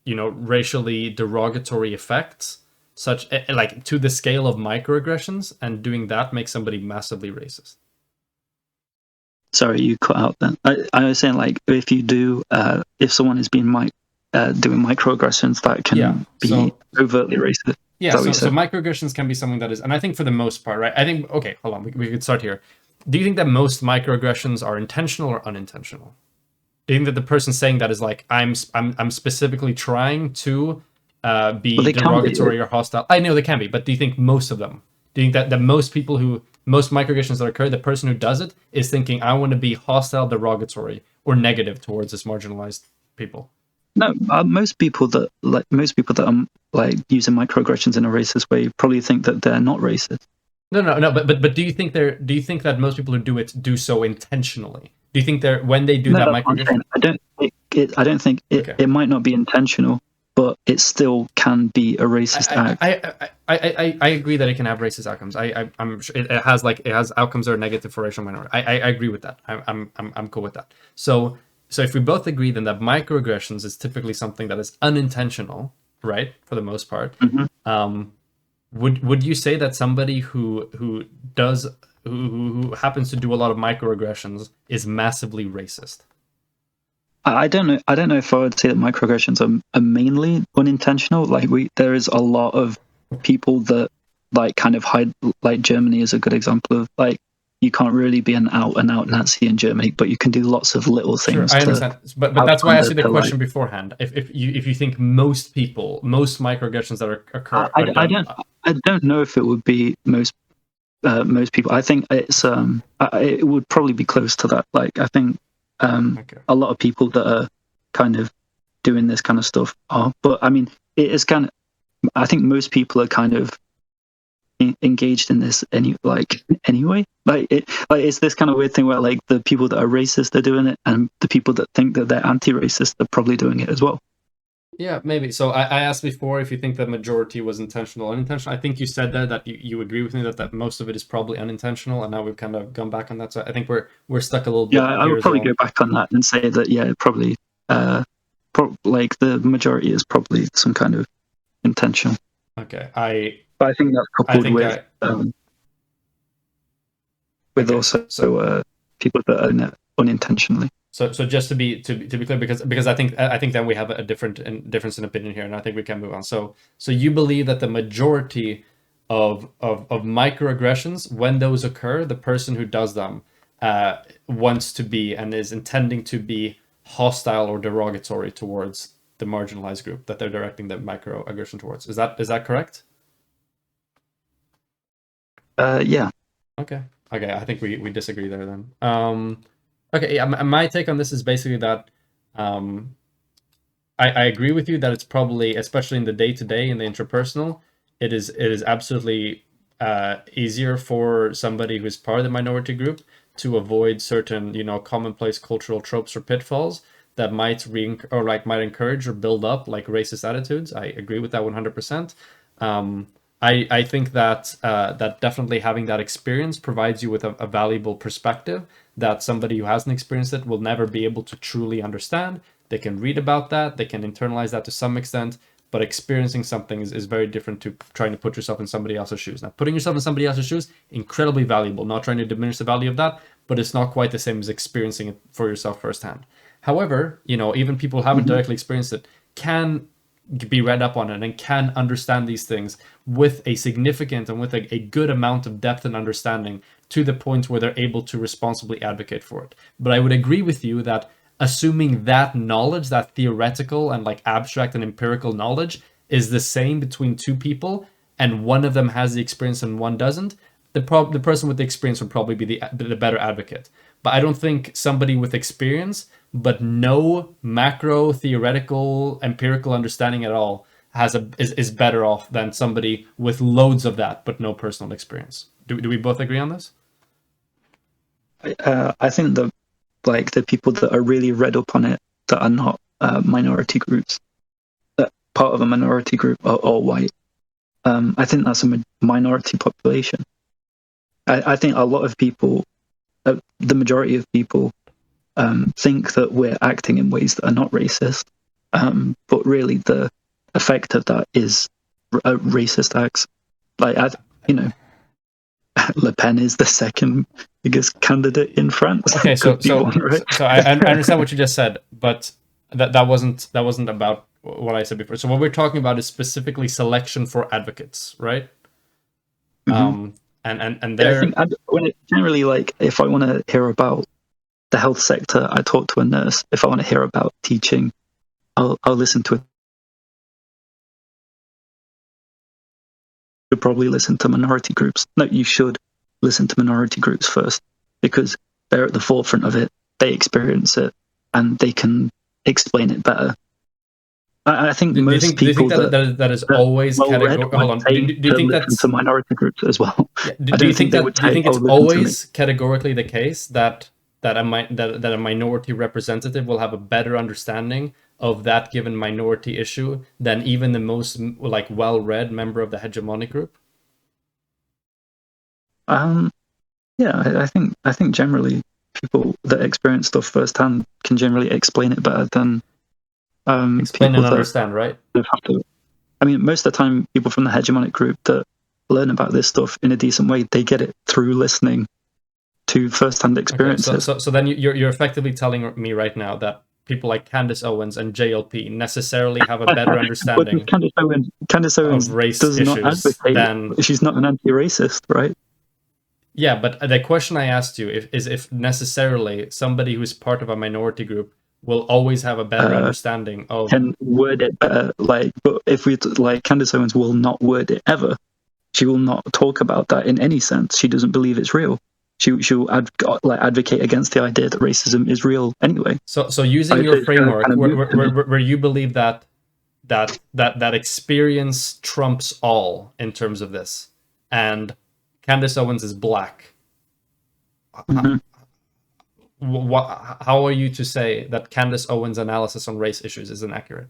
racially derogatory effects, such like to the scale of microaggressions, and doing that makes somebody massively racist?
Sorry, you cut out then. I was saying like if you do, if someone is being doing microaggressions, that can be overtly racist.
Yeah, so microaggressions can be something that is, and I think for the most part, right? I think, okay, hold on, we could start here. Do you think that most microaggressions are intentional or unintentional? Do you think that the person saying that is like, I'm specifically trying to be derogatory or hostile? I know they can be, but do you think most of them? Do you think that most microaggressions that occur, the person who does it is thinking, I want to be hostile, derogatory, or negative towards this marginalized people?
No, most people that are like using microaggressions in a racist way probably think that they're not racist.
No. But do you think that most people who do it do so intentionally? Do you think when they do that microaggression?
I don't think it might not be intentional, but it still can be a racist act.
I agree that it can have racist outcomes. I'm sure it has outcomes that are negative for racial minorities. I agree with that. I'm cool with that. So if we both agree then that microaggressions is typically something that is unintentional, right, for the most part,
mm-hmm.
Would you say that somebody who who happens to do a lot of microaggressions is massively racist?
I don't know. I don't know if I would say that microaggressions are mainly unintentional. Like there is a lot of people that like kind of hide. Like Germany is a good example of like you can't really be an out and out Nazi in Germany, but you can do lots of little things.
Sure, I understand, but that's why I asked you the question beforehand. If you think most microaggressions that occur are done.
I don't know if it would be most people. I think it would probably be close to that. Like I think
Okay.
a lot of people that are kind of doing this kind of stuff are, but I mean, it is kind of. I think most people are kind of engaged in this anyway. Like it's this kind of weird thing where like the people that are racist are doing it, and the people that think that they're anti-racist are probably doing it as well.
Yeah, maybe. So I asked before if you think the majority was intentional or unintentional. I think you said that you agree with me that most of it is probably unintentional, and now we've kind of gone back on that. So I think we're stuck a little bit.
Yeah, I would probably go back on that and say that probably like the majority is probably some kind of intentional.
Okay,
but I think that's coupled with
okay,
also people that are unintentionally.
So just to be clear, because I think then we have a difference in opinion here, and I think we can move on. So you believe that the majority of microaggressions, when those occur, the person who does them wants to be and is intending to be hostile or derogatory towards the marginalized group that they're directing the microaggression towards. Is that correct?
Yeah.
Okay. I think we disagree there then. Okay, yeah, my take on this is basically that I agree with you that it's probably, especially in the day-to-day, in the interpersonal, it is absolutely easier for somebody who's part of the minority group to avoid certain, commonplace cultural tropes or pitfalls that might encourage or build up like racist attitudes. I agree with that 100%. I think that that definitely having that experience provides you with a valuable perspective that somebody who hasn't experienced it will never be able to truly understand. They can read about that, they can internalize that to some extent, but experiencing something is very different to trying to put yourself in somebody else's shoes. Now, putting yourself in somebody else's shoes, incredibly valuable, not trying to diminish the value of that, but it's not quite the same as experiencing it for yourself firsthand. However, even people who haven't directly experienced it can be read up on it and can understand these things with a significant and with a good amount of depth and understanding to the point where they're able to responsibly advocate for it. But I would agree with you that assuming that knowledge, that theoretical and like abstract and empirical knowledge is the same between two people and one of them has the experience and one doesn't, the person with the experience would probably be the better advocate. But I don't think somebody with experience but no macro theoretical empirical understanding at all is better off than somebody with loads of that but no personal experience. Do we both agree on this?
I think that like the people that are really read up on it that are not minority groups, that part of a minority group are all white. I think that's a minority population. I think a lot of people, the majority of people, think that we're acting in ways that are not racist, but really the effect of that is racist acts. Like, Le Pen is the second biggest candidate in France.
Okay, so I understand what you just said, but that wasn't about what I said before. So what we're talking about is specifically selection for advocates, right?
Mm-hmm.
And there,
I think when it generally, like, if I want to hear about the health sector, I talk to a nurse. If I want to hear about teaching, I'll listen to it. You should probably listen to minority groups. No, you should listen to minority groups first because they're at the forefront of it. They experience it and they can explain it better. I think most people
that is always categorical. Hold on. Do you think that's
to minority groups as well?
Yeah. Do you think it's always categorically the case that a minority representative will have a better understanding of that given minority issue than even the most like well-read member of the hegemonic group?
Yeah, I think generally people that experience stuff firsthand can generally explain it better than
explain and understand, right?
I mean, most of the time, people from the hegemonic group that learn about this stuff in a decent way. They get it through listening to first-hand experiences.
Okay, so then you're effectively telling me right now that people like Candace Owens and JLP necessarily have a better understanding
Candace Owens
of race
does
issues
not advocate.
than...
She's not an anti-racist, right?
Yeah, but the question I asked you is if necessarily somebody who's part of a minority group will always have a better understanding of...
Can word it better, but if we Candace Owens will not word it ever. She will not talk about that in any sense. She doesn't believe it's real. She'll advocate against the idea that racism is real anyway.
So using your framework, where you believe that experience trumps all in terms of this, and Candace Owens is black.
Mm-hmm.
How are you to say that Candace Owens' analysis on race issues is inaccurate?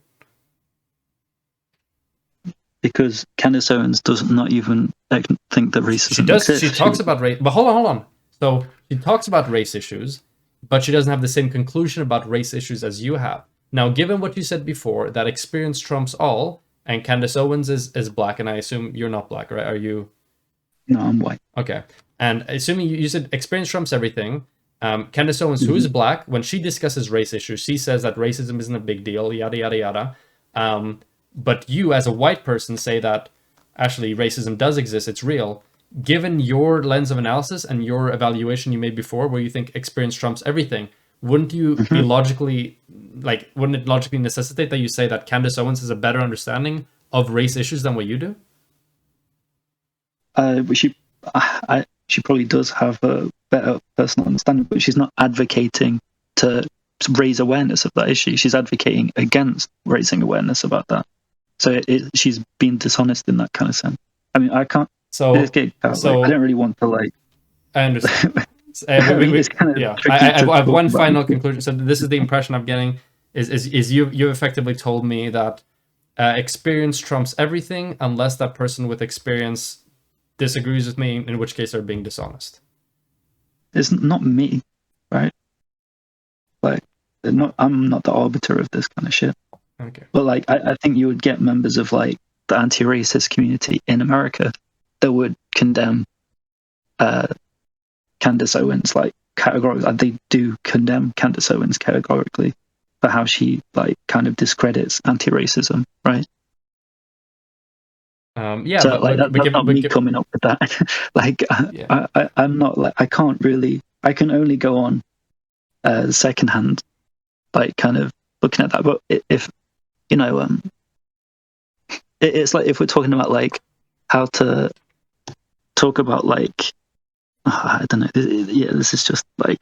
Because Candace Owens does not even think that racism exists.
She talks about race, but hold on. So she talks about race issues, but she doesn't have the same conclusion about race issues as you have. Now, given what you said before, that experience trumps all, and Candace Owens is black, and I assume you're not black, right? Are you?
No, I'm white.
Okay. And assuming you said experience trumps everything, Candace Owens, who is black, when she discusses race issues, she says that racism isn't a big deal, yada, yada, yada. But you, as a white person, say that actually racism does exist, it's real. Given your lens of analysis and your evaluation you made before, where you think experience trumps everything, wouldn't you be logically, wouldn't it logically necessitate that you say that Candace Owens has a better understanding of race issues than what you do?
She probably does have a better personal understanding, but she's not advocating to raise awareness of that issue. She's advocating against raising awareness about that. So she's being dishonest in that kind of sense. I mean, I can't. I don't really want to
I understand. I have one final conclusion. So this is the impression I'm getting: is you effectively told me that experience trumps everything unless that person with experience disagrees with me, in which case they're being dishonest.
It's not me, right? I'm not the arbiter of this kind of shit.
Okay.
But I think you would get members of the anti-racist community in America that would condemn Candace Owens categorically. They do condemn Candace Owens categorically for how she kind of discredits anti-racism, right?
Yeah,
so that's not me coming up with that. I'm not I can't really. I can only go on secondhand, kind of looking at that. But if it's if we're talking about how to talk about I don't know. This is just
I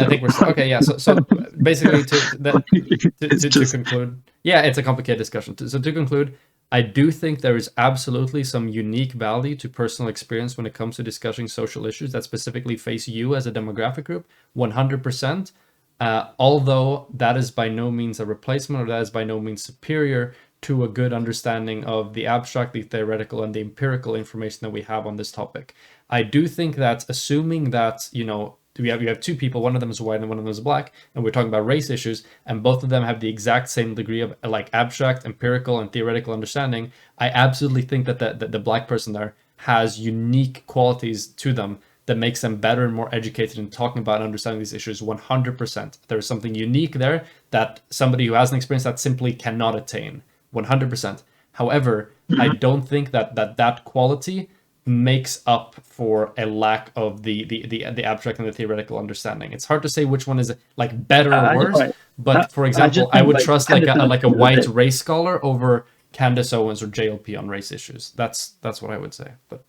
think we're okay. Yeah. So basically, to conclude, yeah, it's a complicated discussion. So to conclude, I do think there is absolutely some unique value to personal experience when it comes to discussing social issues that specifically face you as a demographic group. 100%. Although that is by no means a replacement, or that is by no means superior to a good understanding of the abstract, the theoretical, and the empirical information that we have on this topic. I do think that assuming that, we have two people, one of them is white and one of them is black, and we're talking about race issues, and both of them have the exact same degree of abstract, empirical, and theoretical understanding, I absolutely think that the black person there has unique qualities to them that makes them better and more educated in talking about and understanding these issues. 100%. There is something unique there that somebody who has an experience that simply cannot attain. 100%. However, I don't think that quality makes up for a lack of the abstract and the theoretical understanding. It's hard to say which one is better or worse. But for example, I would trust a white race scholar over Candace Owens or JLP on race issues. That's what I would say. But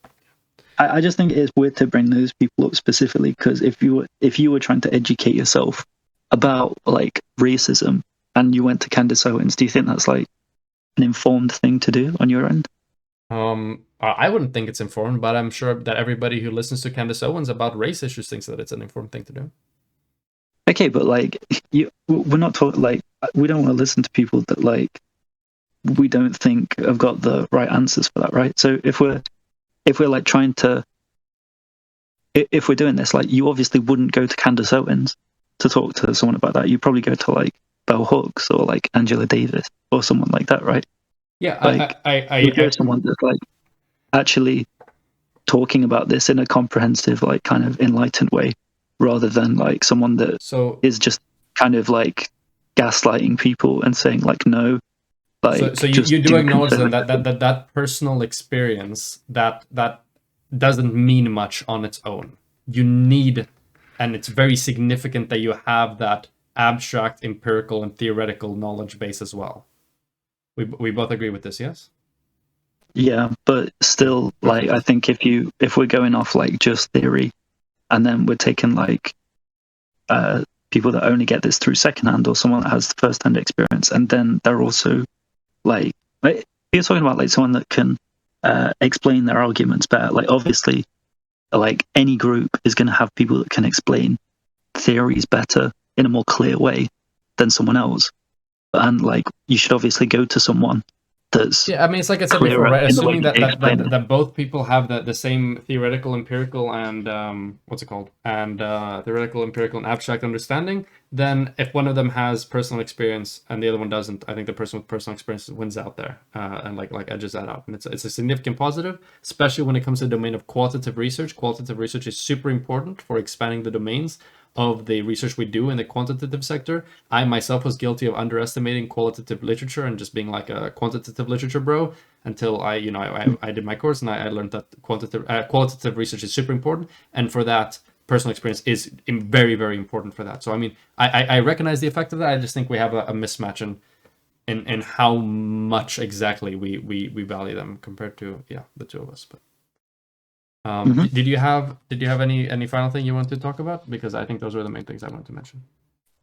I just think it's weird to bring those people up specifically, because if you were trying to educate yourself about racism and you went to Candace Owens, do you think that's an informed thing to do on your end?
I wouldn't think it's informed, but I'm sure that everybody who listens to Candace Owens about race issues thinks that it's an informed thing to do.
Okay, but we're not talking we don't want to listen to people that we don't think have got the right answers for that, right? So if we're trying to, if we're doing this, you obviously wouldn't go to Candace Owens to talk to someone about that. You'd probably go to Bell Hooks or Angela Davis or someone like that, right?
Yeah, I
someone that's actually talking about this in a comprehensive, like kind of enlightened way, rather than like someone that is just kind of like gaslighting people and saying like, no, like,
so you do acknowledge then that personal experience that doesn't mean much on its own. You need, and it's very significant that you have that abstract, empirical, and theoretical knowledge base as well. We both agree with this, yes?
Yeah, but still, like, I think if we're going off like just theory, and then we're taking like people that only get this through secondhand, or someone that has first-hand experience, and then they're also like you're talking about like someone that can explain their arguments better. Like obviously, like any group is going to have people that can explain theories better in a more clear way than someone else, and like you should obviously go to someone that's
I mean, it's like I said before, right? Assuming that both people have the same theoretical, empirical, and what's it called, and theoretical, empirical, and abstract understanding, then if one of them has personal experience and the other one doesn't, I think the person with personal experience wins out there, and like edges that out, and it's a significant positive, especially when it comes to the domain of qualitative research. Qualitative research is super important for expanding the domains of the research we do in the quantitative sector. I myself was guilty of underestimating qualitative literature and just being like a quantitative literature bro until I did my course, and I learned that qualitative research is super important, and for that, personal experience is very, very important for that. So I mean, I recognize the effect of that. I just think we have a mismatch in how much exactly we value them compared to the two of us. But did you have any final thing you want to talk about? Because I think those were the main things I wanted to mention.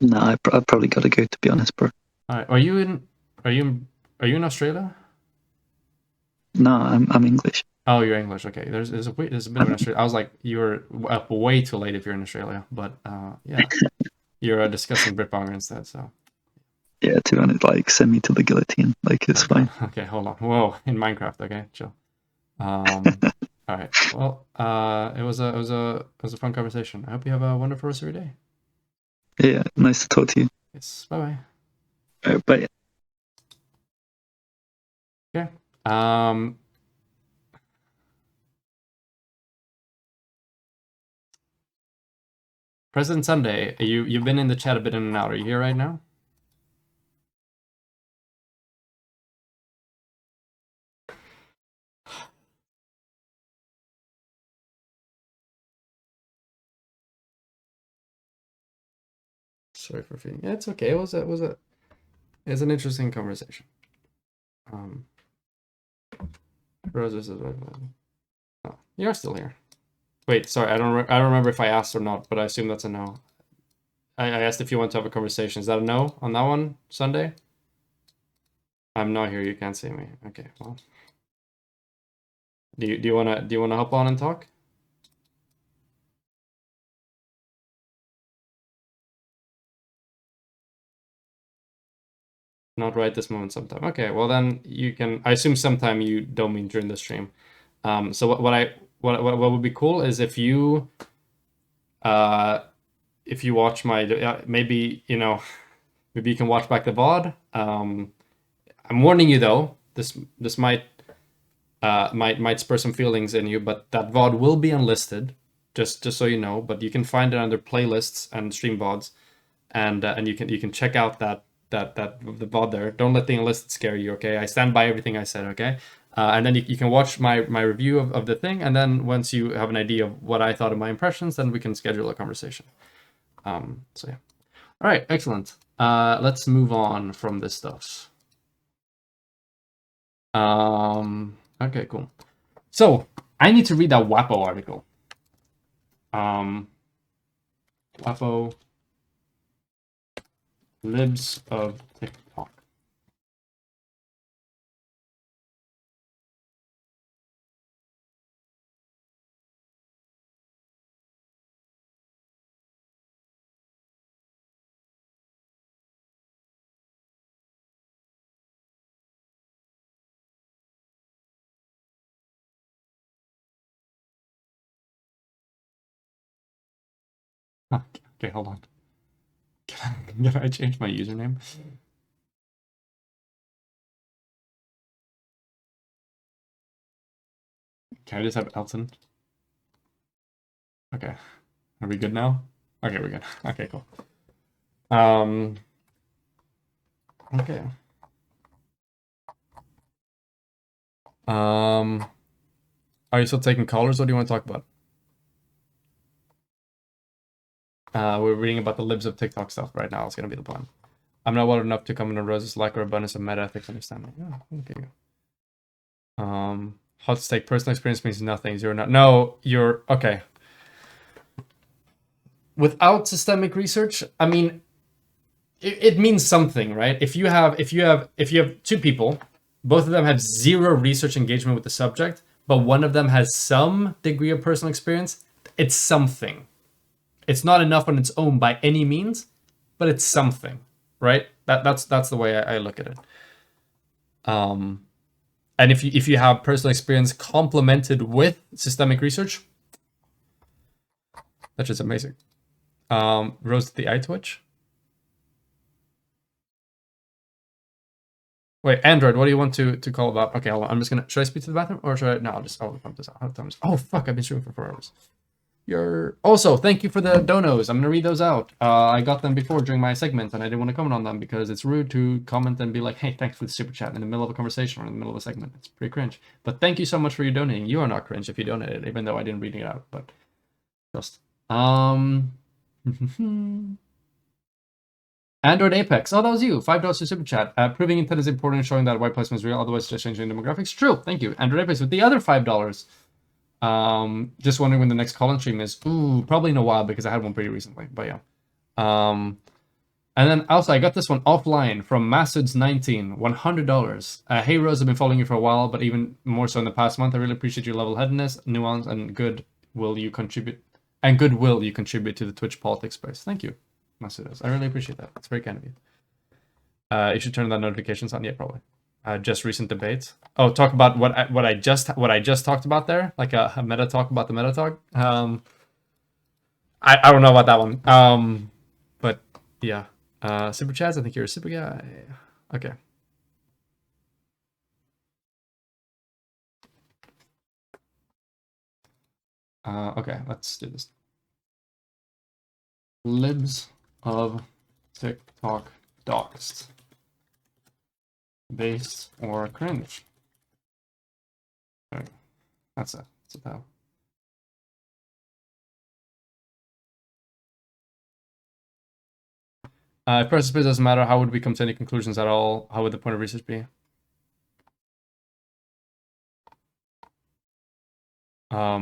No, I probably got to go, to be honest, bro.
All right. Are you in Australia?
No, I'm English.
Oh, you're English. Okay. There's a bit of an Australia. I was like, you're up way too late if you're in Australia. But yeah, you're discussing Britbonger instead. So
yeah, to be honest, like send me to the guillotine. Like it's fine.
Okay, hold on. Whoa, in Minecraft. Okay, chill. All right. Well, it was a fun conversation. I hope you have a wonderful rest of your day.
Yeah, nice to talk to you.
Yes. Bye
bye. Bye.
Okay. President Sunday, you've been in the chat a bit in and out. Are you here right now? Sorry for feeling. Yeah, it's okay. It was an interesting conversation. Roses is oh, you're still here. Wait, sorry. I don't remember if I asked or not, but I assume that's a no. I asked if you want to have a conversation. Is that a no on that one, Sunday? I'm not here. You can't see me. Okay. Well, do you wanna hop on and talk? Not right this moment. Sometime. Okay. Well, then you can. I assume sometime you don't mean during the stream. So what would be cool is if you watch my maybe maybe you can watch back the VOD. I'm warning you though. This might spur some feelings in you, but that VOD will be unlisted, just so you know. But you can find it under playlists and stream VODs, and you can check out the VOD there. Don't let the unlisted scare you, okay? I stand by everything I said, okay? And then you can watch my review of the thing, and then once you have an idea of what I thought of my impressions, then we can schedule a conversation. So yeah. All right, excellent. Let's move on from this stuff. Okay, cool. So I need to read that WAPO article. WAPO libs of TikTok. Okay, hold on. Can I change my username? Can I just have Elton? Okay. Are we good now? Okay, we're good. Okay, cool. Okay. Are you still taking callers? What do you want to talk about? We're reading about the libs of TikTok stuff right now. It's gonna be the plan. I'm not well enough to comment on Rose's lack or abundance of meta ethics understanding. Yeah, okay. Hot take. Personal experience means nothing. You're not. No, you're okay. Without systemic research, I mean, it means something, right? If you have two people, both of them have zero research engagement with the subject, but one of them has some degree of personal experience, it's something. It's not enough on its own by any means, but it's something, right? That's the way I look at it. And if you have personal experience complemented with systemic research, that's just amazing. Rose, the eye twitch. Wait, Android, what do you want to call about? Okay, hold on. I'm just gonna. Should I speak to the bathroom or should I? No, I'll just. I'll pump this out. Oh fuck! I've been streaming for 4 hours. You're also thank you for the donos. I'm gonna read those out. I got them before during my segment, and I didn't want to comment on them because it's rude to comment and be like, "Hey, thanks for the super chat" in the middle of a conversation or in the middle of a segment. It's pretty cringe. But thank you so much for your donating. You are not cringe if you donated, even though I didn't read it out. But just Android Apex. Oh, that was you. $5 to super chat. Proving intent is important and showing that white placement is real. Otherwise, just changing demographics. True. Thank you, Android Apex. With the other $5. Just wondering when the next call-in stream is. Ooh, probably in a while because I had one pretty recently. But yeah. And then also I got this one offline from Masuds19, $100. Hey Rose, I've been following you for a while, but even more so in the past month. I really appreciate your level-headedness, nuance, and goodwill you contribute to the Twitch politics space. Thank you, Masuds. I really appreciate that. It's very kind of you. You should turn that notifications on. Yeah, probably. Just recent debates. Oh, talk about what I just talked about there, like a meta talk about the meta talk. I don't know about that one. But yeah. Super chats. I think you're a super guy. Okay. Okay. Let's do this. Libs of TikTok doxed. Base or cringe. Okay. That's a tab. If process space doesn't matter, how would we come to any conclusions at all? How would the point of research be? I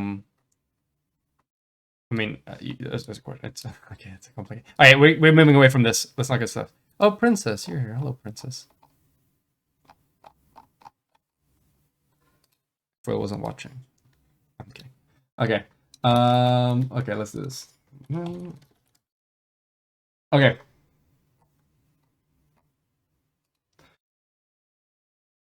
mean, that's a question. It's okay. It's a complicated. All right, we're moving away from this. Let's not get stuff. Oh, Princess, you're here. Hello, Princess. Foil wasn't watching. I'm kidding. Okay. Okay, let's do this. Okay.